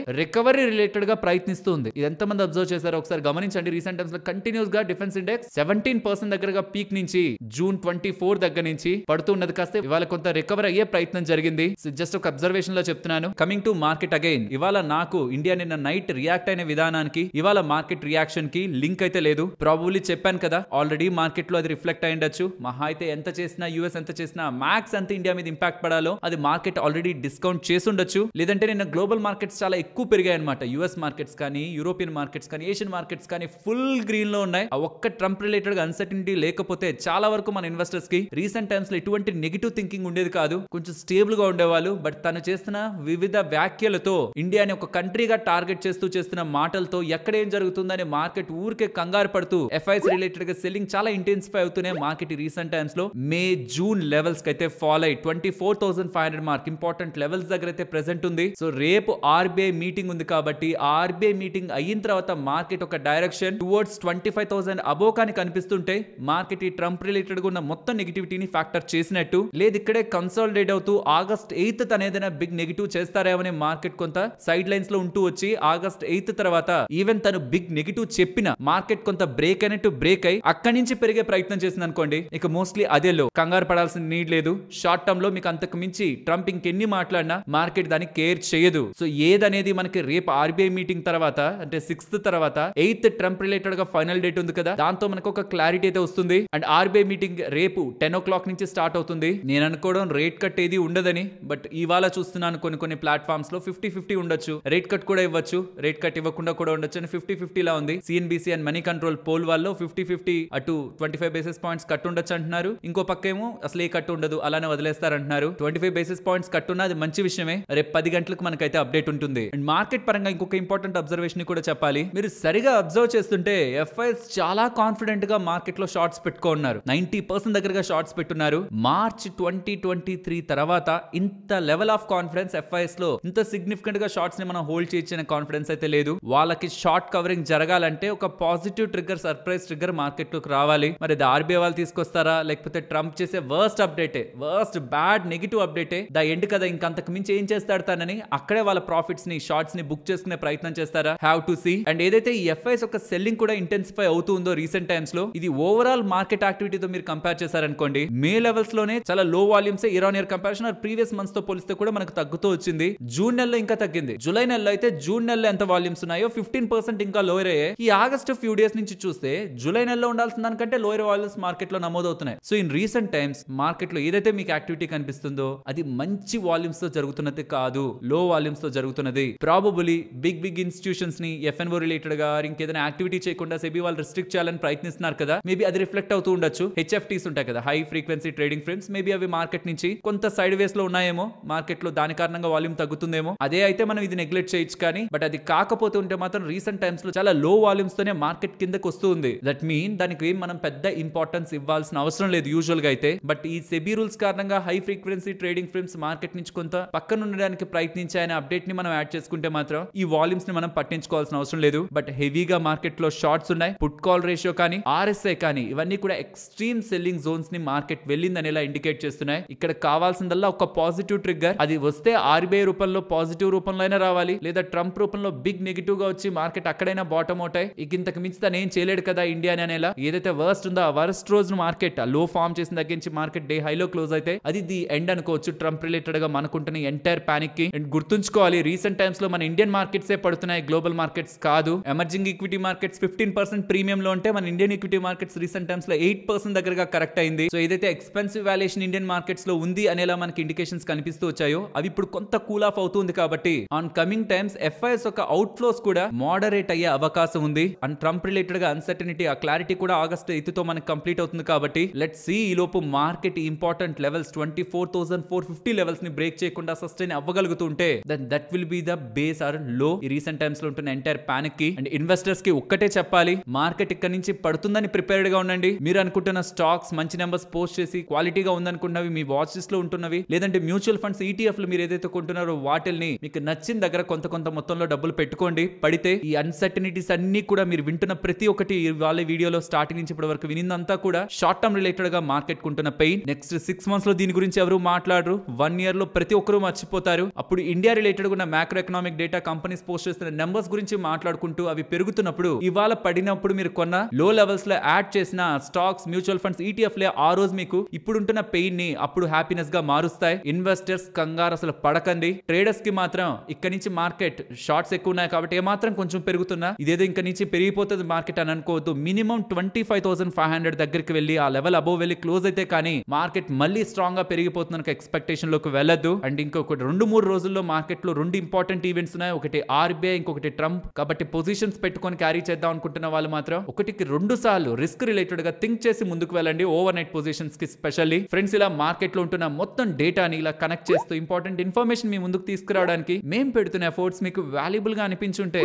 రికవరీ రిలేటెడ్ గా ప్రయత్నిస్తుంది. ఇది ఎంత మంది అబ్జర్వ్ చేశారో ఒకసారి గమనించండి. రీసెంట్ టైమ్స్ లో కంటిన్యూస్ గా డిఫెన్స్ ఇండెక్స్ 17% దగ్గరగా పీక్ నుంచి జూన్ 24 దగ్గర నుంచి పడుతున్నది కాస్త ఇవాళ కొంత రికవర్ అయ్యే ప్రయత్నం జరిగింది. జస్ట్ ఒక అబ్జర్వేషన్ లో చెప్తున్నాను. కమింగ్ టు మార్కెట్ అగైన్, ఇవాళ నాకు ఇండియా నిన్న నైట్ రియాక్ట్ అయిన విధానానికి ఇవాళ మార్కెట్ రియాక్షన్ కి లింక్ అయితే లేదు. ప్రాబబ్లీ చెప్పాను కదా, ఆల్రెడీ మార్కెట్ లో అది రిఫ్లెక్ట్ అయి ఉండొచ్చు. మహా అయితే ఎంత చేసినా యుఎస్ ఎంత చేసినా మ్యాక్స్ అంత ఇండియా మీద ఇంపాక్ట్ పడాలో అది మార్కెట్ ఆల్రెడీ డిస్కౌంట్ చేసి ఉండొచ్చు. లేదంటే నిన్న గ్లోబల్ మార్కెట్స్ చాలా ఎక్కువ పెరిగాయి అనమాట. యుఎస్ మార్కెట్స్ కానీ, యూరోపియన్ మార్కెట్స్ కానీ, ఏషియన్ మార్కెట్స్ కానీ ఫుల్ గ్రీన్ లో ఉన్నాయి. ఆ ఒక్క ట్రంప్ రిలేటెడ్ గా అన్సర్టనిటీ లేకపోతే చాలా వరకు మన ఇన్వెస్టర్స్ కి రీసెంట్ టైమ్స్ లో ఎటువంటి నెగిటివ్ థింకింగ్ ఉండేది కాదు, కొంచెం స్టేబుల్ గా ఉండేవాళ్ళు. బట్ తను చేస్తున్న వివిధ వ్యాఖ్యలతో, ఇండియాని ఒక కంట్రీగా టార్గెట్ చేస్తూ చేస్తున్న మాటలతో ఎక్కడ ఏం జరుగుతుందని మార్కెట్ ఊరికే కంగారు పడుతూ ఎఫ్ఐఎస్ రిలేటెడ్ గా సెల్లింగ్ చాలా ఇంటెన్సిఫై అవుతూనే మార్కెట్ రీసెంట్ టైమ్స్ లో మే జూన్ లెవెల్స్ కి అయితే ఫాల్ అయ్యి 24,500 మార్క్ ఇంపార్టెంట్ లెవెల్స్ దగ్గర అయితే ప్రెసెంట్ ఉంది. సో రేపు ఆర్బీఐ మీటింగ్ ఉంది కాబట్టి ఆర్బీఐ మీటింగ్ అయిన తర్వాత మార్కెట్ ఒక డైరెక్షన్ టువర్డ్స్ 25,000 అబోవ్ కానీ కనిపిస్తుంటే మార్కెట్ ఈ ట్రంప్ రిలేటెడ్ గా ఉన్న మొత్తం నెగిటివిటీని ఫ్యాక్టర్ చేసినట్టు లేదు. ఇక్కడే కన్సాలిడేట్ అవుతూ ఆగస్ట్ 8 అనేదైనా బిగ్ నెగిటివ్ చేస్తారేమని మార్కెట్ కొంత సైడ్ లైన్స్ లో ఉంటూ వచ్చి ఆగస్ట్ 8 తర్వాత ఈవెన్ తను బిగ్ నెగిటివ్ చెప్పిన మార్కెట్ కొంత బ్రేక్ అయినట్టు బ్రేక్ అయి అక్కడి నుంచి పెరిగే ప్రయత్నం చేసింది అనుకోండి, ఇక మోస్ట్లీ అదే లో కంగారు పడాల్సిన నీడ్ లేదు. షార్ట్ టర్మ్ లో మీకు అంతకు మించి ట్రంప్ ఇంకెన్ని మాట్లాడినా మార్కెట్ దాన్ని కేర్ చేయదు. సో ఏదనేది మనకి రేపు ఆర్బీఐ మీటింగ్ తర్వాత అంటే 6th తర్వాత 8th ట్రంప్ రిలేటెడ్ గా ఫైనల్ డేట్ ఉంది కదా, దాంతో మనకు ఒక క్లారిటీ అయితే వస్తుంది. అండ్ ఆర్బీఐ మీటింగ్ రేపు 10 o'clock నుంచి స్టార్ట్ అవుతుంది. నేను అనుకోవడం రేట్ కట్ ఏది ఉండదని, బట్ ఇవాళ చూస్తున్నాను కొన్ని ప్లాట్ఫామ్స్ లో 50-50 ఉండొచ్చు, రేట్ కట్ కూడా ఇవ్వచ్చు, రేట్ కట్ ఇవ్వకుండా కూడా ఉండొచ్చు అని 50-50 లా ఉంది. CNBC and Moneycontrol poll వాళ్ళు 50-50 అటు 25 basis points కట్ ఉండొచ్చు అంటున్నారు. ఇంకో పక్కేమో అసలు ఏ కట్ ఉండదు అలానే వదిలేస్తారంటున్నారు. 25 basis points కట్ ఉన్న అది మంచి విషయమే. రేపు 10 గంటలకు మనకైతే అప్డేట్ ఉంటుంది. అండ్ మార్కెట్ పరంగా ఇంకొక ఇంపార్టెంట్ అబ్జర్వేషన్ కూడా చెప్పాలి. మీరు సరిగా అబ్జర్వ్ చేస్తుంటే ఎఫ్ఐఎస్ చాలా కాన్ఫిడెంట్ గా మార్కెట్ లో షార్ట్స్ పెట్టుకున్నారు. 90% దగ్గరగా షార్ట్స్ పెట్టున్నారు. మార్చ్ 2023 తర్వాత ఇంత లెవెల్ ఆఫ్ కాన్ఫిడెన్స్ ఎఫ్ఐఎస్ లో ఇంత సిగ్నిఫికెంట్ గా షార్ట్స్ ని మనం హోల్డ్ చేయొచ్చనే కాన్ఫిడెన్స్ అయితే లేదు. వాళ్ళకి షార్ట్ కవరింగ్ జరగాలంటే ఒక positive trigger, surprise trigger market లోకి రావాలి. మరి అది ఆర్బీఐ వాళ్ళు తీసుకొస్తారా, లేకపోతే ట్రంప్ చేసే వర్స్ట్ అప్డేటే, వర్స్ట్ బ్యాడ్ నెగిటివ్ అప్డేటే ద ఎండ్ కదా, ఇంకంతకు మించి ఏం చేస్తాడు తనని అక్కడే వాళ్ళ ప్రాఫిట్స్ ని, షార్ట్స్ ని బుక్ చేసుకునే ప్రయత్నం చేస్తారా, హ్యావ్ టు సీ. అండ్ ఏదైతే ఈ ఎఫ్ఐఎస్ ఒక సెల్లింగ్ కూడా ఇంటెన్సిఫై అవుతుందో రీసెంట్ టైమ్స్ లో, ఇది ఓవరాల్ మార్కెట్ యాక్టివిటీతో మీరు కంపేర్ చేశారనుకోండి, మే లెవెల్స్ లోనే చాలా low volumes year on year comparison or previous months తో పోలిస్తే కూడా మనకు తగ్గుతూ వచ్చింది. జూన్ నెలలో ఇంకా తగ్గింది. జూలై నెలలో అయితే జూన్ నెలలో ఎంత వాల్యూమ్స్ ఉన్నాయో 15% ఇంకా లోయర్ అయ్యాయి. ఈ ఆగస్ట్ ఫ్యూ డేస్ నుంచి చూస్తే జూలై నెలలో ఉండాల్సిన దానికంటే లోయర్ వాల్యూమ్స్ మార్కెట్ లో నమోదవుతున్నాయి. So in recent times market లో ఏదైతే మీకు యాక్టివిటీ కనిపిస్తుందో అది మంచి వాల్యూమ్స్ తో జరుగుతున్నది కాదు, లో వాల్యూమ్స్ తో జరుగుతున్నది. ప్రాబబులీ బిగ్ ఇన్స్టిట్యూషన్స్ ని ఎఫ్ఎన్ఓ రిలేటెడ్ గా ఇంకేదైనా యాక్టివిటీ చేయకుండా సెబీ వాళ్ళు రిస్ట్రిక్ట్ చేయాలని ప్రయత్నిస్తున్నారు కదా, మేబీ అది రిఫ్లెక్ట్ అవుతూ ఉండొచ్చు. హెచ్ఎఫ్టీస్ ఉంటాయి కదా, high frequency trading frames, maybe అవి మార్కెట్ నుంచి కొంత సైడ్ వేస్ లో ఉన్నాయేమో, మార్కెట్ లో దాని కారణంగా వాల్యూమ్ తగ్గుతుందేమో. అదే అయితే మనం ఇది నెగ్లెక్ట్ చేయొచ్చు కానీ, బట్ అది కాకపోతే ఉంటే మాత్రం రీసెంట్ టైమ్స్ లో చాలా లో వాల్యూమ్స్ తోనే మార్కెట్ కిందకి వస్తూ ఉంది. దట్ మీన్ దానికి మనం పెద్ద ఇంపార్టెన్స్ ఇవ్వాల్సిన అవసరం లేదు యూజువల్ గా అయితే. బట్ ఈ సెబీ రూల్స్ కారణంగా high frequency trading firms market నుంచి కొంత పక్కన ఉండడానికి ప్రయత్నించాయనే అప్డేట్ ని మనం యాడ్ చేసుకుంటే మాత్రం ఈ వాల్యూమ్స్ ని మనం పట్టించుకోవాల్సిన అవసరం లేదు. బట్ హెవీగా మార్కెట్ లో షార్ట్స్ ఉన్నాయి. పుట్ కాల్ రేషియో కానీ ఆర్ఎస్ఐ కానీ ఇవన్నీ కూడా ఎక్స్ట్రీమ్ సెల్లింగ్ జోన్స్ ని మార్కెట్ వెళ్ళిందని ఇలా ఇండికేట్ చేస్తున్నాయి. ఇక్కడ కావాల్సిందల్లా ఒక పాజిటివ్ ట్రిగ్గర్. అది వస్తే ఆర్బీఐ రూపంలో పాజిటివ్ రూపంలో అయినా రావాలి, లేదా ట్రంప్ రూపంలో బిగ్ నెగిటివ్ గా వచ్చి మార్కెట్ అక్కడైనా బాటమ్ అవుట్ అయ్యి ఇక ఇంతకు మించి తను ఏం చేయలేడు కదా ఇండియా అనేలా ఏదైతే వర్స్ట్ ఉందో ఆ వర్స్ట్ రోజు మార్కెట్ లో ఫామ్ చేసిన దగ్గర నుంచి మార్కెట్ డే హైలో క్లోజ్ అయితే అది ది ఎండ్ అనుకోవచ్చు ట్రంప్ రిలేటెడ్ గా మనకుంటున్న ఎంటైర్ పానిక్ కి. అండ్ గుర్తుంచుకోవాలి, రీసెంట్ టైమ్స్ లో మన ఇండియన్ మార్కెట్స్ పడుతున్నాయి, గ్లోబల్ మార్కెట్స్ కాదు. ఎమర్జింగ్ ఈక్విటీ మార్కెట్స్ 15% ప్రీమియం లో ఉంటే మన Indian equity markets recent times లో 8% దగ్గరగా కరెక్ట్ అయింది. సో ఏదైతే ఎక్స్పెన్సివ్ వాల్యుయేషన్ ఇండియన్ మార్కెట్స్ లో ఉంది అనేలా మనకి ఇండికేషన్స్ కనిపిస్తూ వచ్చాయో అవి ఇప్పుడు కొంత కూల్ ఆఫ్ అవుతుంది. కాబట్టి ఆన్ కమింగ్ టైమ్స్ ఎఫ్ఐఎస్ ఒక అవుట్ ఫ్లోస్ కూడా మోడరేట్ అయ్యే అవకాశం ఉంది. అండ్ ట్రంప్ రిలేటెడ్ గా అన్సర్టనిటీ ఆ క్లారిటీ కూడా ఆగస్ట్ 8 తో మనకి కంప్లీట్ అవుతుంది. కాబట్టి లెట్స్ సీ ఈ లోపు మార్కెట్ ఇంపార్టెంట్ లెవెల్స్ 24,450 లెవెల్స్ ని బ్రేక్ చేయకుండా సస్టైన్ అవ్వగలుగుతుంటే then that will be the base or low ఈ రీసెంట్ టైమ్స్ లో ఉంటున్న ఎంటైర్ పానిక్ కి. అండ్ ఇన్వెస్టర్స్ కి ఒక్కటే చెప్పాలి, మార్కెట్ ఇక్కడ నుంచి పడుతుందని ప్రిపేర్డ్ గా ఉండండి. మీరు అనుకుంటున్న స్టాక్స్ మంచి నెంబర్స్ పోస్ట్ చేసి క్వాలిటీగా ఉందనుకున్నవి మీ వాచ్ లిస్ట్ లో ఉంటున్నవి, లేదంటే మ్యూచువల్ ఫండ్స్ ఈటీఎఫ్ లు మీరు ఏదైతే కొంటున్నారో వాటిల్ని మీకు నచ్చిన దగ్గర కొంత మొత్తంలో డబ్బులు పెట్టుకోండి. పడితే ఈ అన్సర్టనిటీస్ అన్ని కూడా మీరు వింటున్న ప్రతి ఒక్కటి వాళ్ళ వీడియోలో స్టార్టింగ్ నుంచి ఇప్పటి వరకు వినిందంతా కూడా షార్ట్ టర్మ్ రిలేటెడ్ గా మార్కెట్ కుంటున్న పెయిన్. నెక్స్ట్ 6 months లో దీని గురించి ఎవరు మాట్లాడరు, 1 year లో ప్రతి ఒక్కరూ మర్చిపోతారు. అప్పుడు ఇండియా రిలేటెడ్ ఉన్న macro economic data companies post చేస్తున్న నెంబర్స్ గురించి మాట్లాడుకుంటూ అవి పెరుగుతున్నప్పుడు ఇవాళ పడినప్పుడు మీరు కొన్న లో లెవెల్స్ లో యాడ్ చేసిన స్టాక్స్ మ్యూచువల్ ఫండ్స్ ఈటీఎఫ్ లే ఆ రోజు మీకు ఇప్పుడుంటున్న పెయిన్ ని అప్పుడు హ్యాపీనెస్ గా మారుస్తాయి. ఇన్వెస్టర్స్ కంగారు అసలు పడకండి. ట్రేడర్స్ కి మాత్రం ఇక్కడ నుంచి మార్కెట్ షార్ట్స్ ఎక్కువ ఉన్నాయి కాబట్టి ఏమాత్రం కొంచెం పెరుగుతున్నా ఇదేదో ఇక్కడ నుంచి పెరిగిపోతుంది మార్కెట్ అని అనుకోవద్దు. మినిమం 25,500 దగ్గరికి వెళ్ళి ఆ లెవెల్ అబోవ్ వెళ్ళి క్లోజ్ అయితే కానీ మార్కెట్ మళ్ళీ స్ట్రాంగ్ గా పెరిగిపోతున్న ఎక్స్పెక్టేషన్ లోకి వెళ్ళద్దు. అండ్ ఇంకొకటి 2-3 రోజుల్లో మార్కెట్ లో 2 ఇంపార్టెంట్ ఈవెంట్స్ ఉన్నాయి. ఒకటి ఆర్బీఐ, ఇంకొకటి ట్రంప్. కాబట్టి పొజిషన్స్ పెట్టుకొని క్యారీ చేద్దాం అనుకుంటున్న వాళ్ళు మాత్రం ఒకటికి 2 సార్లు రిస్క్ రిలేటెడ్ గా థింక్ చేసి ముందుకు వెళ్ళండి. ఓవర్ నైట్ పొజిషన్స్ కి స్పెషల్లీ ఫ్రెండ్స్. ఇలా మార్కెట్ లో ఉంటున్న మొత్తం డేటాని ఇలా కనెక్ట్ చేస్తూ ఇంపార్టెంట్ ఇన్ఫర్మేషన్ మీ ముందుకు తీసుకురావడానికి మేము పెడుతున్న ఎఫర్ట్స్ మీకు వాల్యుబుల్ గా అనిపించుంటే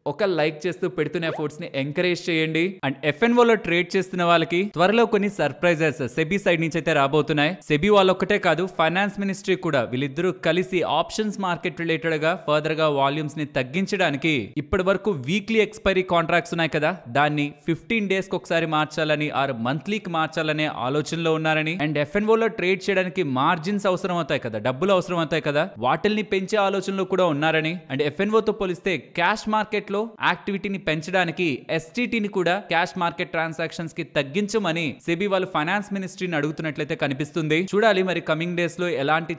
ఒక లైక్ చేస్తూ పెడుతున్న ఎఫర్ట్స్ ని ఎంకరేజ్ చేయండి. అండ్ ఎఫ్ఎన్ఓ లో ట్రేడ్ చేస్తున్న వాళ్ళకి త్వరలో కొన్ని సర్ప్రైజెస్ సెబీ సైడ్ నుంచి అయితే రాబోతున్నాయి. సెబీ వాళ్ళు ఒక్కటే కాదు, ఫైనాన్స్ మినిస్ట్రీ కూడా వీళ్ళిద్దరూ కలిసి ఆప్షన్స్ మార్కెట్ రిలేటెడ్ గా ఫర్దర్ గా వాల్యూమ్స్ ని తగ్గించడానికి ఇప్పటి వరకు వీక్లీ ఎక్స్పైరీ కాంట్రాక్ట్స్ ఉన్నాయి కదా, దాన్ని 15 days కి ఒకసారి మార్చాలని ఆర్ మంత్లీకి మార్చాలనే ఆలోచనలో ఉన్నారని. అండ్ ఎఫ్ఎన్ఓ లో ట్రేడ్ చేయడానికి మార్జిన్స్ అవసరం అవుతాయి కదా, డబ్బులు అవసరం అవుతాయి కదా, వాటిల్ని పెంచే ఆలోచనలో కూడా ఉన్నారని. అండ్ ఎఫ్ఎన్ఓ తో పోలిస్తే క్యాష్ మార్కెట్ లో యాక్టివిటీని పెంచడానికి ఎస్టీటీని కూడా క్యాష్ మార్కెట్ ట్రాన్సాక్షన్స్ కి తగ్గించమని సెబీ వాళ్ళు ఫైనాన్స్ మినిస్ట్రీని అడుగుతున్నట్లయితే కనిపిస్తుంది. చూడాలి మరి కమింగ్ డేస్ లో ఎలాంటి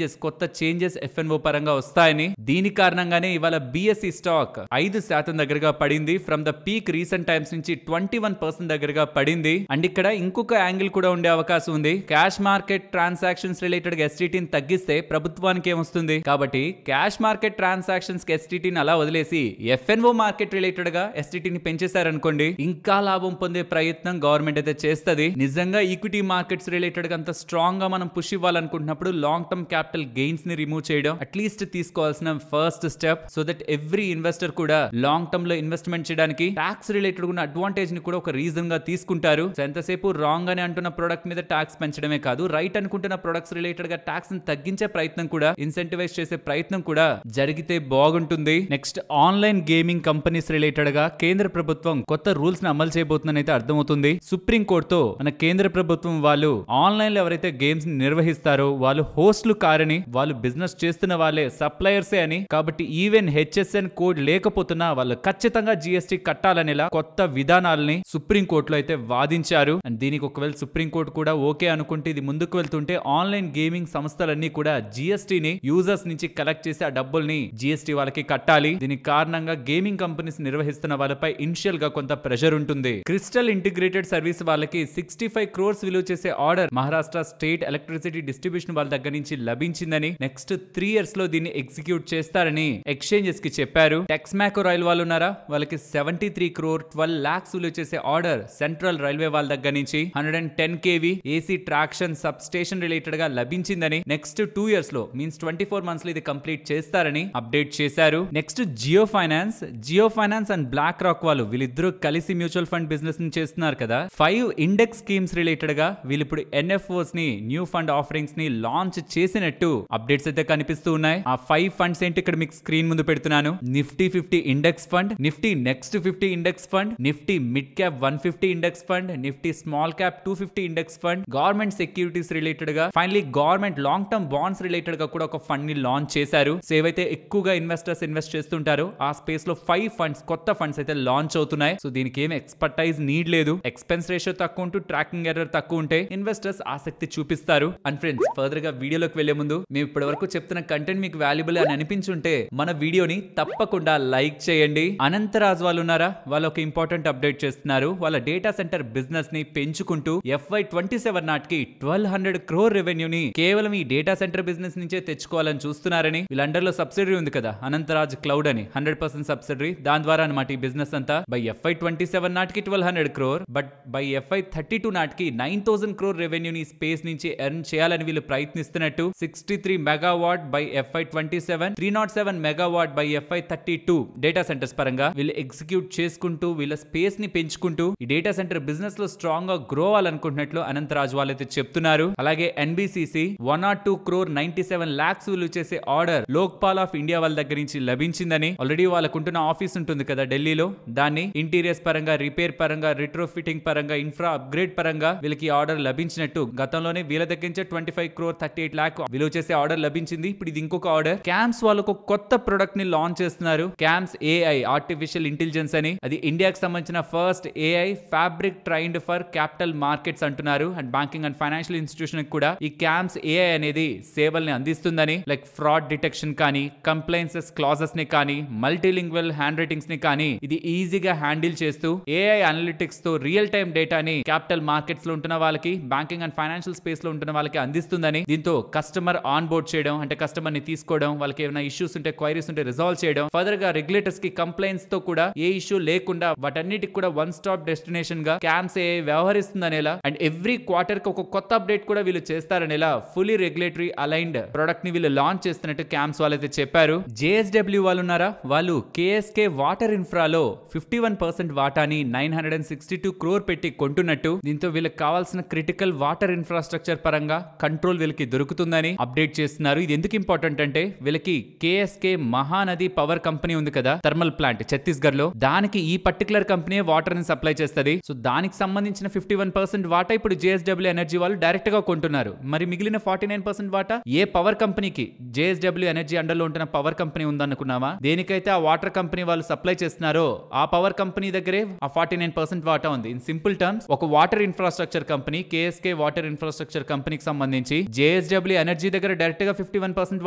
కొత్త చేంజెస్ ఎఫ్ఎన్ఓ పరంగా వస్తాయని. దీని కారణంగానే ఇవాళ బిఎస్ఈ స్టాక్ 5% దగ్గరగా పడింది. From the peak recent times నుంచి 21% దగ్గరగా పడింది. అండ్ ఇక్కడ ఇంకొక యాంగిల్ కూడా ఉండే అవకాశం ఉంది. క్యాష్ మార్కెట్ ట్రాన్సాక్షన్స్ రిలేటెడ్ గా ఎస్టీటీని తగ్గిస్తే ప్రభుత్వానికి ఏమొస్తుంది, కాబట్టి క్యాష్ మార్కెట్ ట్రాన్సాక్షన్స్ కి ఎస్టీటీని అలా వదిలేసి ఎఫ్ఎన్ఓ మార్కెట్ రిలేటెడ్ గా ఎస్టీటీని పెంచేశారనుకోండి, ఇంకా లాభం పొందే ప్రయత్నం గవర్నమెంట్ అయితే చేస్తుంది. నిజంగా ఈక్విటీ మార్కెట్స్ రిలేటెడ్ గా అంత స్ట్రాంగ్ గా మనం పుష్ ఇవ్వాలనుకుంటున్నప్పుడు లాంగ్ టర్మ్ క్యాపిటల్ గెయిన్స్ ని రిమూవ్ చేయడం అట్లీస్ట్ తీసుకోవాల్సిన first step. So that every investor కూడా లాంగ్ టర్మ్ లో ఇన్వెస్ట్మెంట్ చేయడానికి ట్యాక్స్ రిలేటెడ్ ఉన్న అడ్వాంటేజ్ ని కూడా ఒక రీజన్ గా తీసుకుంటారు. సో ఎంతసేపు రాంగ్ అని అంటున్న ప్రొడక్ట్ మీద ట్యాక్స్ పెంచడమే కాదు, రైట్ అనుకుంటున్న ప్రొడక్ట్స్ రిలేటెడ్ గా ట్యాక్స్ ని తగ్గించే ప్రయత్నం కూడా, ఇన్సెంటివైజ్ చేసే ప్రయత్నం కూడా జరిగితే బాగుంటుంది. Next online gaming companies related గా కేంద్ర ప్రభుత్వం కొత్త రూల్స్ ని అమలు చేయబోతుందని అయితే అర్థమవుతుంది. సుప్రీం కోర్టుతో మన కేంద్ర ప్రభుత్వం వాళ్ళు ఆన్లైన్ లో ఎవరైతే గేమ్స్ ని నిర్వహిస్తారో వాళ్ళు హోస్ట్లు కారని, వాళ్ళు బిజినెస్ చేస్తున్న వాళ్ళే సప్లయర్సే అని, కాబట్టి ఈవెన్ హెచ్ఎస్ఎన్ కోడ్ లేకపోతున్నా వాళ్ళు ఖచ్చితంగా జిఎస్టీ కట్టాలనేలా కొత్త విధానాలని సుప్రీం కోర్టులో అయితే వాదించారు. అండ్ దీనికి ఒకవేళ సుప్రీం కోర్టు కూడా ఓకే అనుకుంటే ఇది ముందుకు వెళ్తుంటే ఆన్లైన్ గేమింగ్ సంస్థలన్నీ కూడా జిఎస్టీని యూజర్స్ నుంచి కలెక్ట్ చేసి ఆ డబ్బుల్ని జిఎస్టీ వాళ్ళకి కట్టాలి. దీనికి కారణంగా గేమింగ్ కంపెనీస్ నిర్వహిస్తున్న వాళ్ళపై ఇనిషియల్ గా కొంత ప్రెషర్ ఉంటుంది. క్రిస్టల్ ఇంటిగ్రేటెడ్ సర్వీస్ వాళ్ళకి 65 crores విలువ చేసే order Maharashtra state electricity distribution వాళ్ళ దగ్గర నుంచి లభించిందని, నెక్స్ట్ 3 years లో దీన్ని ఎగ్జిక్యూట్ చేస్తారని ఎక్స్చేంజెస్ కి చెప్పారు. టెక్స్మాకో రైల్ వాళ్ళు ఉన్నారా, వాళ్ళకి 73 crore 12 lakhs విలువ చేసే ఆర్డర్ సెంట్రల్ రైల్వే వాళ్ళ దగ్గర నుంచి 110 kV AC traction sub station related గా లభించిందని, నెక్స్ట్ 2 years లో మీన్స్ 24 months లో ఇది కంప్లీట్ చేస్తారని అప్డేట్ చేశారు. Next Jio finance Jio finance and BlackRock వాళ్ళు వీళ్ళిద్దరూ కలిసి మ్యూచువల్ ఫండ్ బిజినెస్ ని చేస్తున్నారు కదా. 5 ఇండెక్స్ స్కీమ్స్ రిలేటెడ్ గా వీళ్ళు ఇప్పుడు ఎన్ఎఫ్ఓస్ ని న్యూ ఫండ్ ఆఫరింగ్స్ ని లాంచ్ చేసినట్టు అప్డేట్స్ అయితే కనిపిస్తూ ఉన్నాయి. ఆ 5 ఫండ్స్ ఏంటి ఇక్కడ మీకు స్క్రీన్ ముందు పెడుతున్నాను. Nifty 50 index fund, Nifty next 50 index fund, Nifty mid cap 150 index fund, Nifty small cap 250 index fund, government securities related గా, finally government long term bonds related గా కూడా ఒక ఫండ్ ని లాంచ్ చేశారు. సో ఏవైతే ఎక్కువగా ఇన్వెస్టర్స్ ఇన్వెస్ట్ చేస్తుంటారో ఆ space లో 5 ఫండ్స్ కొత్త ఫండ్స్ అయితే లాంచ్ అవుతున్నాయి. సో దీనికి ఏం ఎక్స్పర్టైజ్ నీడ్ లేదు. ఎక్స్పెన్స్ రేషియో తక్కువ ఉంటూ ట్రాకింగ్ ఎర్రర్ తక్కువ ఉంటే ఇన్వెస్టర్స్ ఆసక్తి చూపిస్తారు. అండ్ ఫ్రెండ్స్, ఫర్దర్ గా వీడియోలోకి వెళ్లే ముందు మేము ఇప్పటి వరకు చెప్తున్న కంటెంట్ మీకు వాల్యుబుల్ అని అనిపించుంటే మన వీడియోని తప్పకుండా లైక్ చేయండి. అనంతరాజ్ వాళ్ళు ఉన్నారా, వాళ్ళు ఒక ఇంపార్టెంట్ అప్డేట్ చేస్తున్నారు. వాళ్ళ డేటా సెంటర్ బిజినెస్ ని పెంచుకుంటూ FY27 నాటికి 1200 crore రెవెన్యూని కేవలం ఈ డేటా సెంటర్ బిజినెస్ నుంచే తెచ్చుకోవాలని చూస్తున్నారని. వీళ్ళ అండర్ లో సబ్సిడరీ ఉంది కదా, అనంతరాజ్ క్లౌడ్ అని, 100% సబ్సిడరీ. దాని ద్వారా అన్నమాట ఈ బిజినెస్ అంతా. బై FY27 నాటికి 1200 crore, బట్ బై FY32 నాటికి 9000 crore రెవెన్యూని స్పేస్ నుంచి ఎర్న్ చేయాలని వీళ్ళు ప్రయత్నిస్తున్నట్టు. 63 megawatt by FY27, 307 megawatt by FY32 data centres పరంగా వీళ్ళు ఎగ్జిక్యూట్ చేసుకుంటూ వీళ్ళ స్పేస్ ని పెంచుకుంటూ ఈ డేటా సెంటర్ బిజినెస్ లో స్ట్రాంగ్ గా గ్రో అవ్వాలనుకుంటున్నట్లు అనంతరాజ్ వాళ్ళైతే చెప్తున్నారు. అలాగే NBCC 102 crore 97 lakhs విలువ చేసే ఆర్డర్ లోక్పాల్ ఆఫ్ ఇండియా వాళ్ళ దగ్గర నుంచి లభించిందని. ఆల్రెడీ వాళ్ళకుంటున్న ఆఫీస్ ఉంటుంది కదా ఢిల్లీలో, దాన్ని ఇంటీరియర్స్ పరంగా, రిపేర్ పరంగా, రిట్రో ఫిట్టింగ్ పరంగా, ఇన్ఫ్రా అప్గ్రేడ్ పరంగా వీళ్ళకి ఆర్డర్ లభించినట్టు. గతంలోనే వీళ్ళ దగ్గర నుంచి 25 crore 38 lakh విలువ చేసే ఆర్డర్ లభించింది. ఇప్పుడు ఇది ఇంకొక ఆర్డర్. క్యాంప్స్ వాళ్ళకు కొత్త ప్రొడక్ట్ ని లాంచ్ చేస్తున్నారు. క్యాంప్స్ AI ఆర్టిఫిషియల్ ఇంటెలిజెన్స్ అని. అది ఇండియాకి సంబంధించిన first AI fabric trained for capital markets అంటున్నారు. And banking and financial institution కూడా ఈ క్యాంప్స్ AI అనేది సేవల్ని అందిస్తుందని. లైక్ ఫ్రాడ్ డిటెక్షన్ కానీ, కంప్లైన్సెస్ క్లాజెస్ ని కానీ, మల్టీలింగ్వల్ హ్యాండ్ రైటింగ్స్ ని కానీ ఇది ఈజీగా హ్యాండిల్ చేస్తూ AI అనలిటిక్స్ తో రియల్ టైమ్ డేటాని క్యాపిటల్ మార్కెట్స్ లో ఉంటున్న వాళ్ళకి, బ్యాంకింగ్ అండ్ ఫైనాన్షియల్ స్పేస్ లో ఉంటున్న వాళ్ళకి అందిస్తుందని. దీంతో కస్టమర్ ఆన్ బోర్డ్ చేయడం, అంటే కస్టమర్ ని తీసుకోవడం, వాళ్ళకి ఏమైనా ఇష్యూస్ ఉంటే, క్వైరీస్ ఉంటే రిజాల్వ్ చేయడం, ఫర్దర్ గా రెగ్యులేటర్స్ కి కంప్లైంట్స్ తో కూడా ఏ ఇష్యూ లేకుండా వాటన్నిటికి కూడా వన్ స్టాప్ డెస్టినేషన్ గా క్యాంప్స్ AI వ్యవహరిస్తుందనేలా. అండ్ ఎవ్రీ క్వార్టర్ కి ఒక కొత్త అప్డేట్ కూడా వీళ్ళు చేస్తారనేలా ఫుల్లీ రెగ్యులేటరీ అలైన్డ్ ప్రొడక్ట్ ని వీళ్ళు లాంచ్ చేస్తున్నట్టు క్యాంప్స్ వాళ్ళైతే చెప్పారు. JSW వాళ్ళు ఉన్నారా, వాళ్ళు KSK వాటర్ ఇన్ఫ్రాలో 51% వాటాని 962 crore పెట్టి కొంటున్నట్టు. దీంతో వీళ్ళకి కావాల్సిన క్రిటికల్ వాటర్ ఇన్ఫ్రాస్ట్రక్చర్ పరంగా కంట్రోల్ వీళ్ళకి దొరుకుతుందని అప్డేట్ చేస్తున్నారు. ఇది ఎందుకు ఇంపార్టెంట్ అంటే వీళ్ళకి KSK మహానది పవర్ కంపెనీ ఉంది కదా, థర్మల్ ప్లాంట్ ఛత్తీస్గఢ్ లో, దానికి ఈ పర్టికులర్ కంపెనీ వాటర్ ని సప్లై చేస్తుంది. సో దానికి సంబంధించిన 51% వాటా ఇప్పుడు JSW ఎనర్జీ వాళ్ళు డైరెక్ట్ గా కొంటున్నారు. మరి మిగిలిన 49% వాటా ఏ పవర్ కంపెనీకి, JSW ఎనర్జీ అండర్ లో ఉంటున్న పవర్ కంపెనీ ఉందనుకున్నావా, దేనికైతే ఆ వాటర్ కంపెనీ వాళ్ళు సప్లై చేస్తున్నారో ఆ పవర్ కంపెనీ దగ్గరే ఆ 49% వాటా ఉంది. ఇన్ సింపుల్ టర్మ్స్, ఒక water infrastructure company, KSK water infrastructure కంపెనీకి సంబంధించి JSW ఎనర్జీ దగ్గర డైరెక్ట్ గా 51%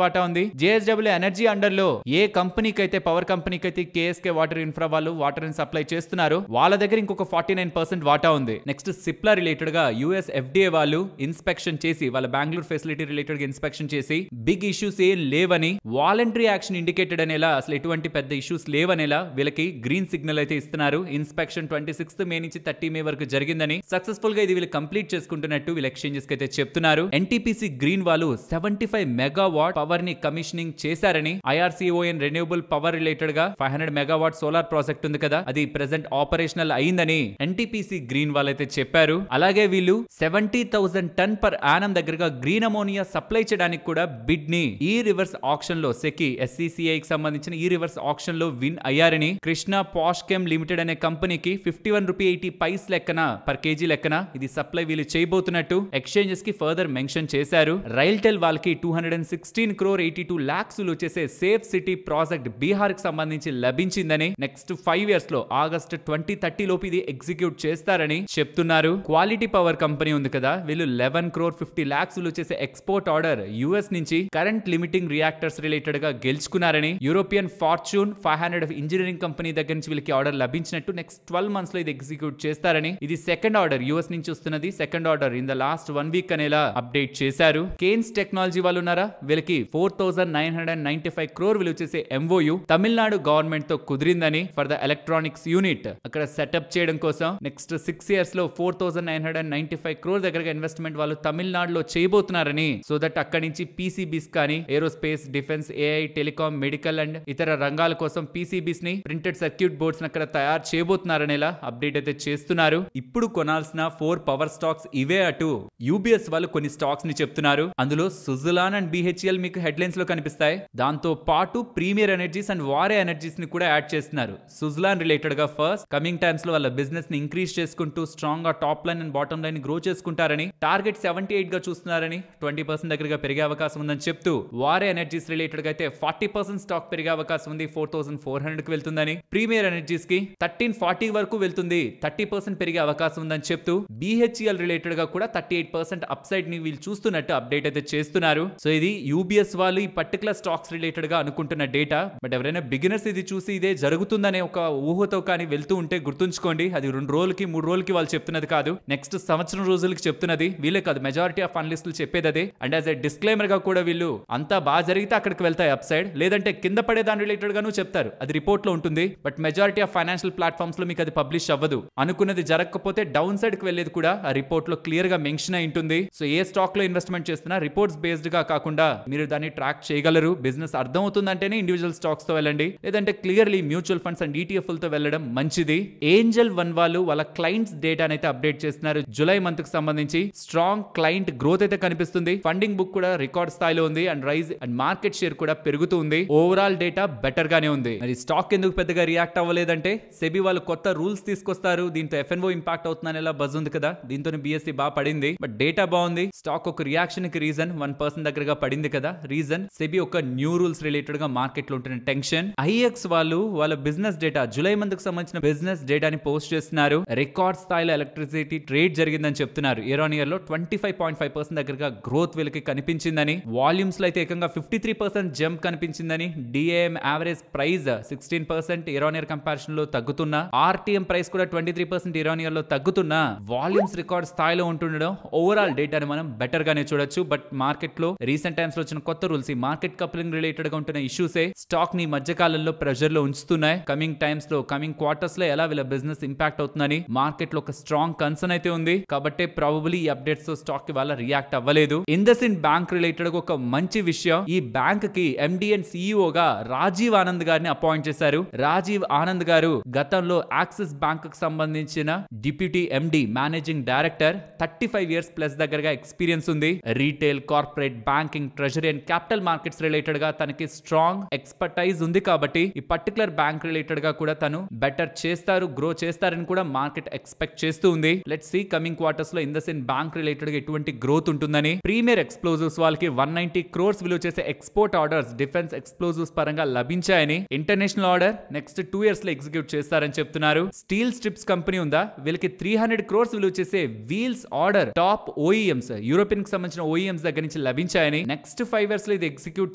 వాటా ఉంది. JSW ఎనర్జీ అండర్ లో ఏ కంపెనీకి అయితే, పవర్ కంపెనీకి అయితే KSK వాటర్ ఇన్ఫ్రా వాళ్ళు వాటర్ ని సప్లై చేస్తున్నారు, వాళ్ళ దగ్గర ఇంకొక 49% వాటా ఉంది. నెక్స్ట్ సిప్లా రిలేటెడ్ గా US FDA వాళ్ళు ఇన్స్పెక్షన్ చేసి, వాళ్ళ బెంగళూరు ఫెసిలిటీ రిలేటెడ్ గా ఇన్స్పెక్షన్ చేసి బిగ్ ఇష్యూస్ ఏం లేవని, వాలంటరీ యాక్షన్ ఇండికేటెడ్ అనేలా, అసలు ఎటువంటి పెద్ద ఇష్యూస్ లేవనేలా వీళ్ళకి గ్రీన్ సిగ్నల్ అయితే ఇస్తున్నారు. ఇన్స్పెక్షన్ 26th మే నుంచి 30 మే వరకు జరిగిందని, సక్సెస్ఫుల్ గా ఇది వీళ్ళు కంప్లీట్ చేసుకుంటున్నట్టు వీళ్ళ ఎక్స్చేంజెస్ కి అయితే చెప్తున్నారు. NTPC గ్రీన్ వాళ్ళు 75 మెగావాట్ పవర్ ని కమిషనింగ్ చేశారని. IRCON రెన్యూబుల్ పవర్ రిలేటెడ్ గా 500 మెగావాట్ సోలార్ ప్రాజెక్ట్ ఉంది కదా, అది ప్రెజెంట్ ఆపరేషనల్ అయిందని NTPC గ్రీన్ వాళ్ళైతే చెప్పారు. అలాగే వీళ్ళు 70,000 టన్ పర్ యానం దగ్గరగా గ్రీన్ అమోనియా సప్లై చేయడానికి కూడా బిడ్ ని ఈ రివర్స్ ఆప్షన్ లో సెకి SCCI కి సంబంధించిన ఈ రివర్స్ ఆప్షన్ లో విన్ అయ్యారని. కృష్ణ పాష్కెమ్ లిమిటెడ్ అనే కంపెనీకి 51 రూపీ 80 పైస్ లెక్కన పర్ కేజీ లెక్కన ఇది సప్లై వీళ్ళు చేయబోతున్నట్టు ఎక్స్చేంజెస్ కి ఫర్దర్ మెన్షన్ చేశారు. రైల్టెల్ వాళ్ళకి 216 crore 82 lakhs వచ్చేసే సేఫ్ సిటీ ప్రాజెక్ట్ బీహార్ కి సంబంధించి లభించిందని. నెక్స్ట్ 5 years లో ఆగస్ట్ 2030 లోపు ఇది ఎగ్జిక్యూట్ చేస్తారని చెప్తున్నారు. క్వాలిటీ పవర్ కంపెనీ ఉంది కదా, వీళ్ళు 11 crore 50 lakhs వచ్చేసే ఎక్స్పోర్ట్ ఆర్డర్ US నుంచి కరెంట్ లిమిటింగ్ రియాక్టర్స్ రిలేటెడ్ గా గెలుచుకున్నారని. యూరోపియన్ ఫార్చ్యూన్ 500 ఇంజనీరింగ్ కంపెనీ దగ్గర నుంచి వీళ్ళకి ఆర్డర్ లభించినట్టు. నెక్స్ట్ 12 months లో ఇది ఎగ్జిక్యూట్ చేస్తారని. ఇది సెకండ్ ఆర్డర్ US నుంచి వస్తున్నది, second order in the last 1 week అనేలా అప్డేట్ చేశారు. కేన్స్ టెక్నాలజీ వాళ్ళు ఉన్నారా, వీళ్ళకి 4995 crore విలువ చేసే MOU తమిళనాడు గవర్నమెంట్ తో కుదిరిందని ఫర్ ద ఎలక్ట్రానిక్స్ యూనిట్ అక్కడ సెటప్ చేయడం కోసం. నెక్స్ట్ 6 years లో 4995 crore దగ్గరగా ఇన్వెస్ట్మెంట్ వాళ్ళు తమిళనాడులో చేయబోతున్నారని. సో దట్ అక్కడి నుంచి PCBs కానీ, aerospace, defence, AI, telecom, medical and ఇతర రంగాల కోసం పీసీబీస్ ని, ప్రింటెడ్ సర్క్యూట్ బోర్డ్స్ అక్కడ తయారు చేయబోతున్నారనేలా అప్డేట్ అయితే చేస్తున్నారు. ఇప్పుడు కొనాల్సిన 4 పవర్ స్టాక్స్ ఇవే. అటు యూబీఎస్ వాళ్ళు కొన్ని స్టాక్స్ ని చెప్తున్నారు. అందులో సుజలాన్ అండ్ బిహెచ్ఎల్ మీకు హెడ్లైన్స్ లో కనిపిస్తాయి. దాంతో పాటు ప్రీమియర్ ఎనర్జీస్ అండ్ వారే ఎనర్జీస్ ని కూడా యాడ్ చేస్తున్నారు. సుజలాన్ రిలేటెడ్ గా ఫస్ట్ కమింగ్ టైమ్స్ లో వాళ్ళ బిజినెస్ ని ఇంక్రీజ్ చేసుకుంటూ స్ట్రాంగ్ గా top line and bottom line grow చేసుకుంటారని, టార్గెట్ 78 గా చూస్తున్నారని, 20% దగ్గరగా పెరిగే అవకాశం ఉందని చెప్తూ, వారే ఎనర్జీస్ రిలేటెడ్ గా అయితే 40% స్టాక్ పెరిగే అవకాశం ఉంది, 4400 కి వెళ్తుందని, ప్రీమియర్ ఎనర్జీస్ కి 1340 వరకు వెళ్తుంది, 30% పెరిగే అవకాశం ఉందని చెప్తూ, బిహెచ్ఎల్ రిలేటెడ్ గా కూడా 38% అప్ సైడ్ ని వీళ్ళు చూస్తున్నట్టు అప్డేట్ అయితే చేస్తున్నారు. సో ఇది యూబీఎస్ వాళ్ళు ఈ పర్టికులర్ స్టాక్స్ రిలేటెడ్ గా అనుకుంటున్న డేటా. బట్ ఎవరైనా బిగినర్స్ ఇది చూసి ఇదే జరుగుతుందనే ఒక ఊహతో కానీ వెళ్తూ ఉంటే గుర్తుంచుకోండి, అది 2 రోజులకి 3 రోజులకి వాళ్ళు చెప్తున్నది కాదు, నెక్స్ట్ సంవత్సరం రోజులకి చెప్తున్నది. వీళ్ళే కాదు, మెజారిటీ ఆఫ్ అనలిస్టులు చెప్పేది అదే. అండ్ యాజ్ ఎ డిస్క్లైమర్ గా కూడా వీళ్ళు అంతా బాగా జరిగితే అక్కడికి వెళ్తాయి అప్ సైడ్, లేదంటే కింద పడే దాని రిలేటెడ్ గాను చెప్తారు, అది రిపోర్ట్ లో ఉంటుంది. But majority of financial platforms లో మీకు అది పబ్లిష్ అవ్వదు. అనుకున్నది జరగకపోతే డౌన్ సైడ్ కి వెళ్ళేది కూడా ఆ రిపోర్ట్ లో క్లియర్ గా మెన్షన్ అయి ఉంటుంది. సో ఏ స్టాక్ లో ఇన్వెస్ట్మెంట్ చేస్తున్నా రిపోర్ట్స్ బేస్డ్ గా కాకుండా మీరు దాన్ని ట్రాక్ చేయగలరు. బిజినెస్ అర్థం అవుతుందంటేనే ఇండివిజువల్ స్టాక్స్ తో వెళ్ళండి, లేదంటే clearly mutual funds and ETF తో వెళ్ళడం మంచిది. ఏంజల్ వన్ వాళ్ళు వాళ్ళ క్లయింట్స్ డేటా అయితే అప్డేట్ చేస్తున్నారు. జూలై మంత్ కి సంబంధించి స్ట్రాంగ్ క్లయింట్ గ్రోత్ అయితే కనిపిస్తుంది. ఫండింగ్ బుక్ కూడా రికార్డ్ స్థాయిలో ఉంది and rise and market share కూడా పెరుగుతూ ఉంది. ఓవరాల్ డేటా బెటర్ గానే ఉంది. మరి స్టాక్ ఎందుకు పెద్దగా రియాక్ట్ అవ్వలేదంటే, సెబీ వాళ్ళు కొత్త రూల్స్ తీసుకొస్తారు, దీంతో ఎఫ్ఎన్ఓ ఇంపాక్ట్ అవుతుందని ఎలా బజ్ ఉంది కదా, దీంతో బిఎస్సి బాగా పడింది. బట్ డేటా బాగుంది. స్టాక్ ఒక రియాక్షన్ కి రీజన్ 1% దగ్గరగా పడింది కదా, రీజన్ సెబీ ఒక న్యూ రూల్స్ రిలేటెడ్ గా మార్కెట్ లో ఉంటున్న టెన్షన్. ఐఎక్స్ వాళ్ళు వాళ్ళ బిజినెస్ డేటా జూలై మంత్ కి సంబంధించిన బిజినెస్ డేటాని పోస్ట్ చేస్తున్నారు. రికార్డ్ స్థాయిలో ఎలక్ట్రిసిటీ ట్రేడ్ జరిగిందని చెప్తున్నారు. ఇయర్ ఆన్ ఇయర్ లో 25.5% దగ్గరగా గ్రోత్ వీళ్ళకి కనిపించిందని, వాల్యూమ్స్ లో అయితే ఏకంగా 53% జంప్ కనిపించిందని, DAM average price 16% year on year comparison లో తగ్గుతున్నా, ఆర్టీఎం ప్రైస్ కూడా 23% ఇయర్ ఆన్ ఇయర్ లో తగ్గుతున్నా, వాల్యూమ్స్ రికార్డ్ స్థాయిలో ఉంటుండడం ఓవరాల్ డేటాని మనం బెటర్ గానే చూడొచ్చు. బట్ మార్కెట్ లో రీసెంట్ టైమ్స్ లో వచ్చిన కొత్త రూల్స్, ఈ మార్కెట్ కప్లింగ్ రిలేటెడ్ గా ఉంటున్న ఇష్యూసే స్టాక్ ని మధ్య కాలంలో ప్రెషర్ లో ఉంచుతున్నాయి. కమింగ్ టైమ్స్ లో కమింగ్ క్వార్టర్స్ లో ఎలా వీళ్ళ బిజినెస్ ఇంపాక్ట్ అవుతుందని మార్కెట్ లో ఒక స్ట్రాంగ్ కన్సర్న్ అయితే ఉంది. కాబట్టి ప్రాబబ్లీ ఈ అప్డేట్స్ స్టాక్ కి వాళ్ళ రియాక్ట్ అవ్వలేదు. ఇండస్ఇండ్ బ్యాంక్ రిలేటెడ్ గా ఒక మంచి విషయం, ఈ బ్యాంక్ కి ఎండి అండ్ సిఇఓ గా రాజీవ్ ఆనంద్ గారిని అపాయింట్ చేశారు. రాజీవ్ ఆనంద్ గారు గతంలో యాక్సిస్ బ్యాంక్ కు సంబంధించిన డిప్యూటీ ఎండి మేనేజింగ్ డైరెక్టర్, 35 ఇయర్స్ ప్లస్ దగ్గరగా ఎక్స్పీరియన్స్ ఉంది. Retail, corporate, banking, treasury and capital markets related గా తనకి స్ట్రాంగ్ ఎక్స్పర్టైజ్ ఉంది. కాబట్టి ఈ పర్టికులర్ బ్యాంక్ రిలేటెడ్ గా కూడా తను బెటర్ చేస్తారు, గ్రో చేస్తారని కూడా మార్కెట్ ఎక్స్పెక్ట్ చేస్తూ ఉంది. లెట్స్ సీ కమింగ్ క్వార్టర్స్ లో ఇండస్ఇండ్ బ్యాంక్ రిలేటెడ్ గా ఎటువంటి గ్రోత్ ఉంటుందని. ప్రీమియర్ ఎక్స్ప్లోజివ్స్ వాళ్ళకి 190 crores విలువ చేసే ఎక్స్పోర్ట్ ఆర్డర్స్ డిఫెన్స్ ఎక్స్ప్లోజివ్స్ పరంగా లభించాయని, ఇంటర్నేషనల్ ఆర్డర్ నెక్స్ట్ 2 years లో ఎగ్జిక్యూట్ చేస్తారని చెప్తున్నారు. స్టీల్ స్ట్రిప్స్ కంపెనీ ఉందా, వీళ్ళకి 300 crores విలువ చేసే వీల్స్ ఆర్డర్ టాప్ ఓఈఎంస్, యూరోపియన్ కి సంబంధించిన ఓఈఎంస్ దగ్గర నుంచి లభించాయని, నెక్స్ట్ 5 years లో ఇది ఎగ్జిక్యూట్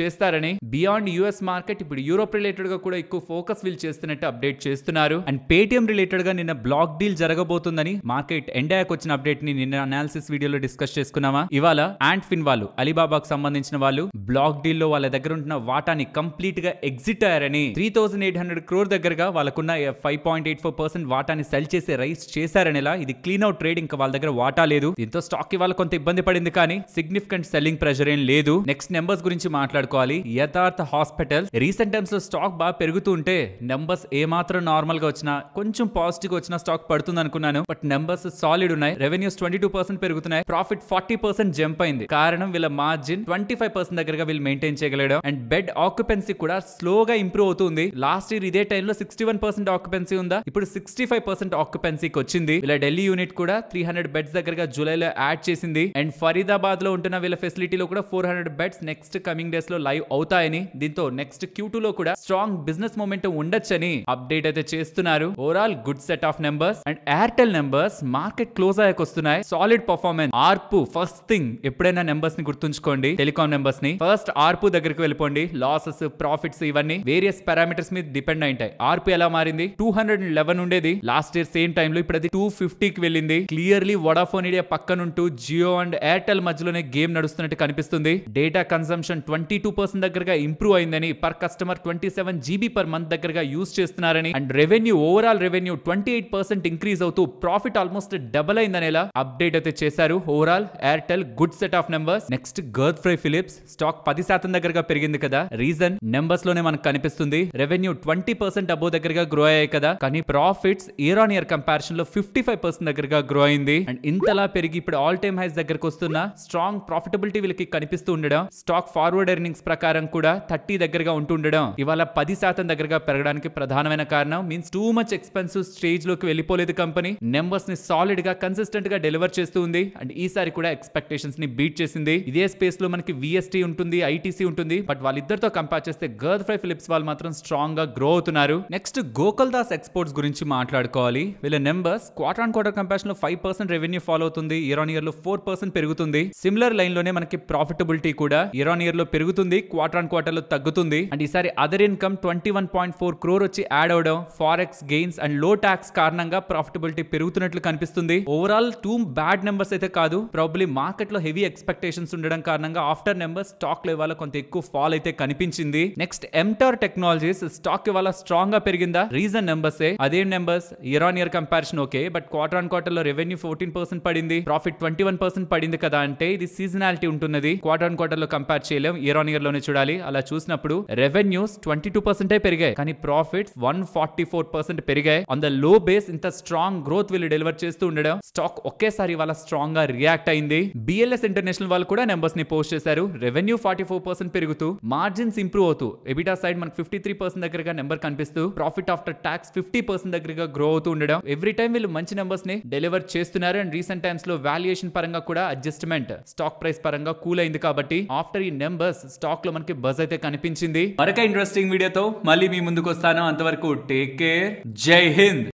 చేస్తారని, బియాండ్ యుఎస్ మార్కెట్ ఇప్పుడు యూరోప్ రిలేటెడ్ గా కూడా ఎక్కువ ఫోకస్ వీళ్ళు చేస్తున్నట్టు అప్డేట్ చేస్తున్నారు. అండ్ పేటిఎం రిలేటెడ్ గా నిన్న బ్లాక్ డీల్ జరగబోతుందని మార్కెట్ ఎండాక్ వచ్చిన అప్డేట్ ని నిన్న అనాలిసిస్ వీడియోలో డిస్కస్ చేసుకున్నామా. ఇవాళ యాంట్ ఫిన్ వాళ్ళు, అలీబాబాకు సంబంధించిన వాళ్ళు బ్లాక్ డీల్ లో వాళ్ళ దగ్గర ఉంటున్న వాటాని కంప్లీట్ గా ఎగ్జిట్ అయ్యారని, 3800 crore దగ్గరగా వాళ్ళకున్న 5.84% వాటాని సెల్ చేసి రైస్ చేశారనేలా ఇది క్లీన్ అవుట్ ట్రేడ్, ఇంకా వాళ్ళ దగ్గర వాటా లేదు. దీంతో స్టాక్ ఇవాళ కొంత ఇబ్బంది పడింది, కానీ సిగ్నిఫికెంట్ సెల్లింగ్ ప్రెషర్ ఏం లేదు. నెక్స్ట్ నెంబర్స్ గురించి మాట్లాడుకోవాలి. యథార్థ హాస్పిటల్ రీసెంట్ టైమ్స్ లో స్టాక్ బాగా పెరుగుతూ ఉంటే నెంబర్స్ ఏ మాత్రం నార్మల్ గా వచ్చినా, కొంచెం పాజిటివ్ గా వచ్చిన స్టాక్ పడుతుంది అనుకున్నాను. బట్ నెంబర్స్ సాలిడ్ ఉన్నాయి. రెవెన్యూస్ 22% పెరుగుతున్నాయి, ప్రాఫిట్ 40% జంప్ అయింది. కారణం వీళ్ళ మార్జిన్ 25% దగ్గరగా వీళ్ళు మెయింటైన్ చేయగలడం. అండ్ బెడ్ ఆక్యుపెన్సీ కూడా స్లోగా ఇంప్రూవ్ అవుతుంది. లాస్ట్ ఇయర్ ఇదే టైంలో 61% ఆక్యుపెన్సీ ఉందా, ఇప్పుడు 65% ఆక్యుపెన్సీకి వచ్చింది. వీళ్ళ ఢిల్లీ యూనిట్ కూడా 300 బెడ్స్ దగ్గరగా జూలైలో యాడ్ చేసింది. అండ్ ఫరీదాబాద్ లో ఉంటున్న వీళ్ళ ఫెసిలిటీలో కూడా 400 బెడ్స్ నెక్స్ట్ కమింగ్ డేస్ లో లైవ్ అవుతాయని, దీంతో నెక్స్ట్ Q2 లో కూడా స్ట్రాంగ్ బిజినెస్ మొమెంటం ఉండొచ్చని అప్డేట్ అయితే చేస్తున్నారు. Overall good set of numbers. And Airtel numbers market close అయ్యాక వస్తున్నాయి. Solid performance. ARPU first thing, ఎప్పుడైనా నెంబర్స్ ని గుర్తుంచుకోండి, టెలికాం నెంబర్స్ ని ఫస్ట్ ఆర్పు దగ్గరికి వెళ్ళిపోండి. లాసెస్, ప్రాఫిట్స్ ఇవన్నీ వేరియస్ పారామీటర్స్ మీద డిపెండ్ అయింటాయి. ఆర్పు ఎలా మారింది, 211 ఉండేది లాస్ట్ ఇయర్ సేమ్ టైమ్ లో, ఇప్పుడు అది 250 కి వెళ్ళింది. క్లియర్లీ వోడాఫోన్ ఇండియా పక్కనుంటూ జియో అండ్ ఎయిర్టెల్ మధ్యలోనే గేమ్ నడుస్తున్నట్టు కనిపిస్తుంది. డేటా కన్సంప్షన్ 22% దగ్గరగా ఇంప్రూవ్ అయిందని, per customer 27 GB per month దగ్గరగా యూజ్ చేస్తున్నారని, and revenue overall revenue 28% increase అవుతూ ప్రాఫిట్ ఆల్మోస్ట్ డబుల్ అయిందనేలా అప్డేట్ అయితే చేశారు. Overall Airtel good set of numbers. Next గర్త్ఫ్రై ఫిలిప్స్ స్టాక్ 10% దగ్గరగా పెరిగింది కదా, రీజన్ నెంబర్స్ లోనే మనకు కనిపిస్తుంది. రెవెన్యూ 20% అబోవ్ దగ్గరగా గ్రో అయ్యాయి కదా, కానీ profits year on year comparison లో 55% దగ్గరగా గ్రో అయింది. అండ్ ఇంతలా పెరిగి ఇప్పుడు ఆల్ టైమ్ హైస్ దగ్గరకు వస్తున్న స్ట్రాంగ్ ప్రాఫిటబిలిటీ వీళ్ళకి కనిపిస్తూ ఉండడం, స్టాక్ ఫార్వర్డ్ ఎర్నింగ్స్ ప్రకారం కూడా 30 దగ్గరగా ఉంటుండడం ఇవాళ 10% దగ్గరగా పెరగడానికి ప్రధానమైన కారణం. Means too much expensive stage లోకి వెళ్ళిపోలేదు కంపెనీ, నెంబర్స్ ని సాలిడ్ గా కన్సిస్టెంట్ గా డెలివర్ చేస్తూ ఉంది. అండ్ ఈసారి కూడా ఎక్స్పెక్టేషన్స్ ని బీట్ చేసింది. ఇదే స్పేస్ లో మనకి విఎస్టీ ఉంటుంది, ఐటీసీ ఉంటుంది, బట్ వాళ్ళిద్దరితో కంపేర్ చేస్తే గర్ల్ఫ్రై ఫిలిప్స్ వాళ్ళు మాత్రం స్ట్రాంగ్ గా గ్రో అవుతున్నారు. నెక్స్ట్ గోకుల్ దాస్ ఎక్స్పోర్ట్స్ గురించి మాట్లాడుకోవాలి. వీళ్ళ numbers quarter on quarter comparison లో 5% రెవెన్యూ ఫాలో అవుతుంది, ఇయర్ ఆన్ ఇయర్ లో 4% పెరుగుతుంది. సిమిలర్ లైన్ లోనే మనకి ప్రాఫిటబిలిటీ కూడా ఇయర్ ఆన్ ఇయర్ లో పెరుగుతుంది, క్వార్టర్ ఆన్ క్వార్టర్ లో తగ్గుతుంది. అండ్ ఈసారి అదర్ ఇన్కమ్ 21.4 crore వచ్చి యాడ్ అవడం, ఫారెక్స్ గెయిన్స్ అండ్ లో టాక్స్ కారణంగా ప్రాఫిటబిలిటీ పెరుగుతున్నట్లు కనిపిస్తుంది. ఓవరాల్ టూ బ్యాడ్ నెంబర్స్ అయితే కాదు, ప్రాబబ్లీ మార్కెట్ లో హెవీ ఎక్స్పెక్టేషన్స్ ఉండడం కారణంగా ఆఫ్టర్ నెంబర్స్ స్టాక్ లో ఇవాళ కొంత ఎక్కువ ఫాల్ అయితే కనిపించింది. నెక్స్ట్ ఎంటార్ టెక్నాలజీస్ స్టాక్ ఇవాళ స్ట్రాంగ్ గా పెరిగిందా? రీజన్ నెంబర్స్, అదేం numbers? Year on year comparison okay, but quarter on quarter లో రెవెన్యూ 14% పడింది, ప్రాఫిట్ 21% పడింది కదా, అంటే ఇది సీజనాలిటీ ఉంటున్నది. క్వార్టర్ ఆన్ క్వార్టర్ లో కంపేర్ చేయలేం, ఇయర్ ఆన్ ఇయర్ లోనే చూడాలి. అలా చూసినప్పుడు రెవెన్యూస్ 22% పెరిగాయి, కానీ ప్రాఫిట్స్ 144% పెరిగాయి. ఆన్ ద లో బేస్ ఇంత స్ట్రాంగ్ గ్రోత్ వీళ్ళు డెలివర్ చేస్తూ ఉండడం స్టాక్ ఒకేసారి వాళ్ళ స్ట్రాంగ్ గా రియాక్ట్ అయింది. బిఎల్ఎస్ ఇంటర్నేషనల్ వాళ్ళు కూడా నెంబర్స్ ని పోస్ట్ చేశారు. రెవెన్యూ 44% పెరుగుతూ, మార్జిన్స్ ఇంప్రూవ్ అవుతూ, ఎబిటా సైడ్ మనకు 53% దగ్గరగా నెంబర్ కనిపిస్తూ, ప్రాఫిట్ ఆఫ్టర్ టాక్స్ 50% దగ్గరగా గ్రో అవుతూ ఉండడం ఎవ్రీ టైం వీళ్ళు మంచి నెంబర్స్ ని డెలివర్ చేస్తున్నారు. అండ్ రీసెంట్ టైమ్స్ లో వాల్యుయేషన్ పరంగా కూడా అడ్జస్ట్మెంట్ స్టాక్ ప్రైస్ పరంగా కూల్ అయింది. కాబట్టి ఆఫ్టర్ ఈ నెంబర్స్ స్టాక్ లో మనకి బజ్ అయితే కనిపించింది. మరొక ఇంట్రెస్టింగ్ వీడియోతో మళ్ళీ మీ ముందుకు వస్తాను. అంతవరకు టేక్ కేర్, జై హింద్.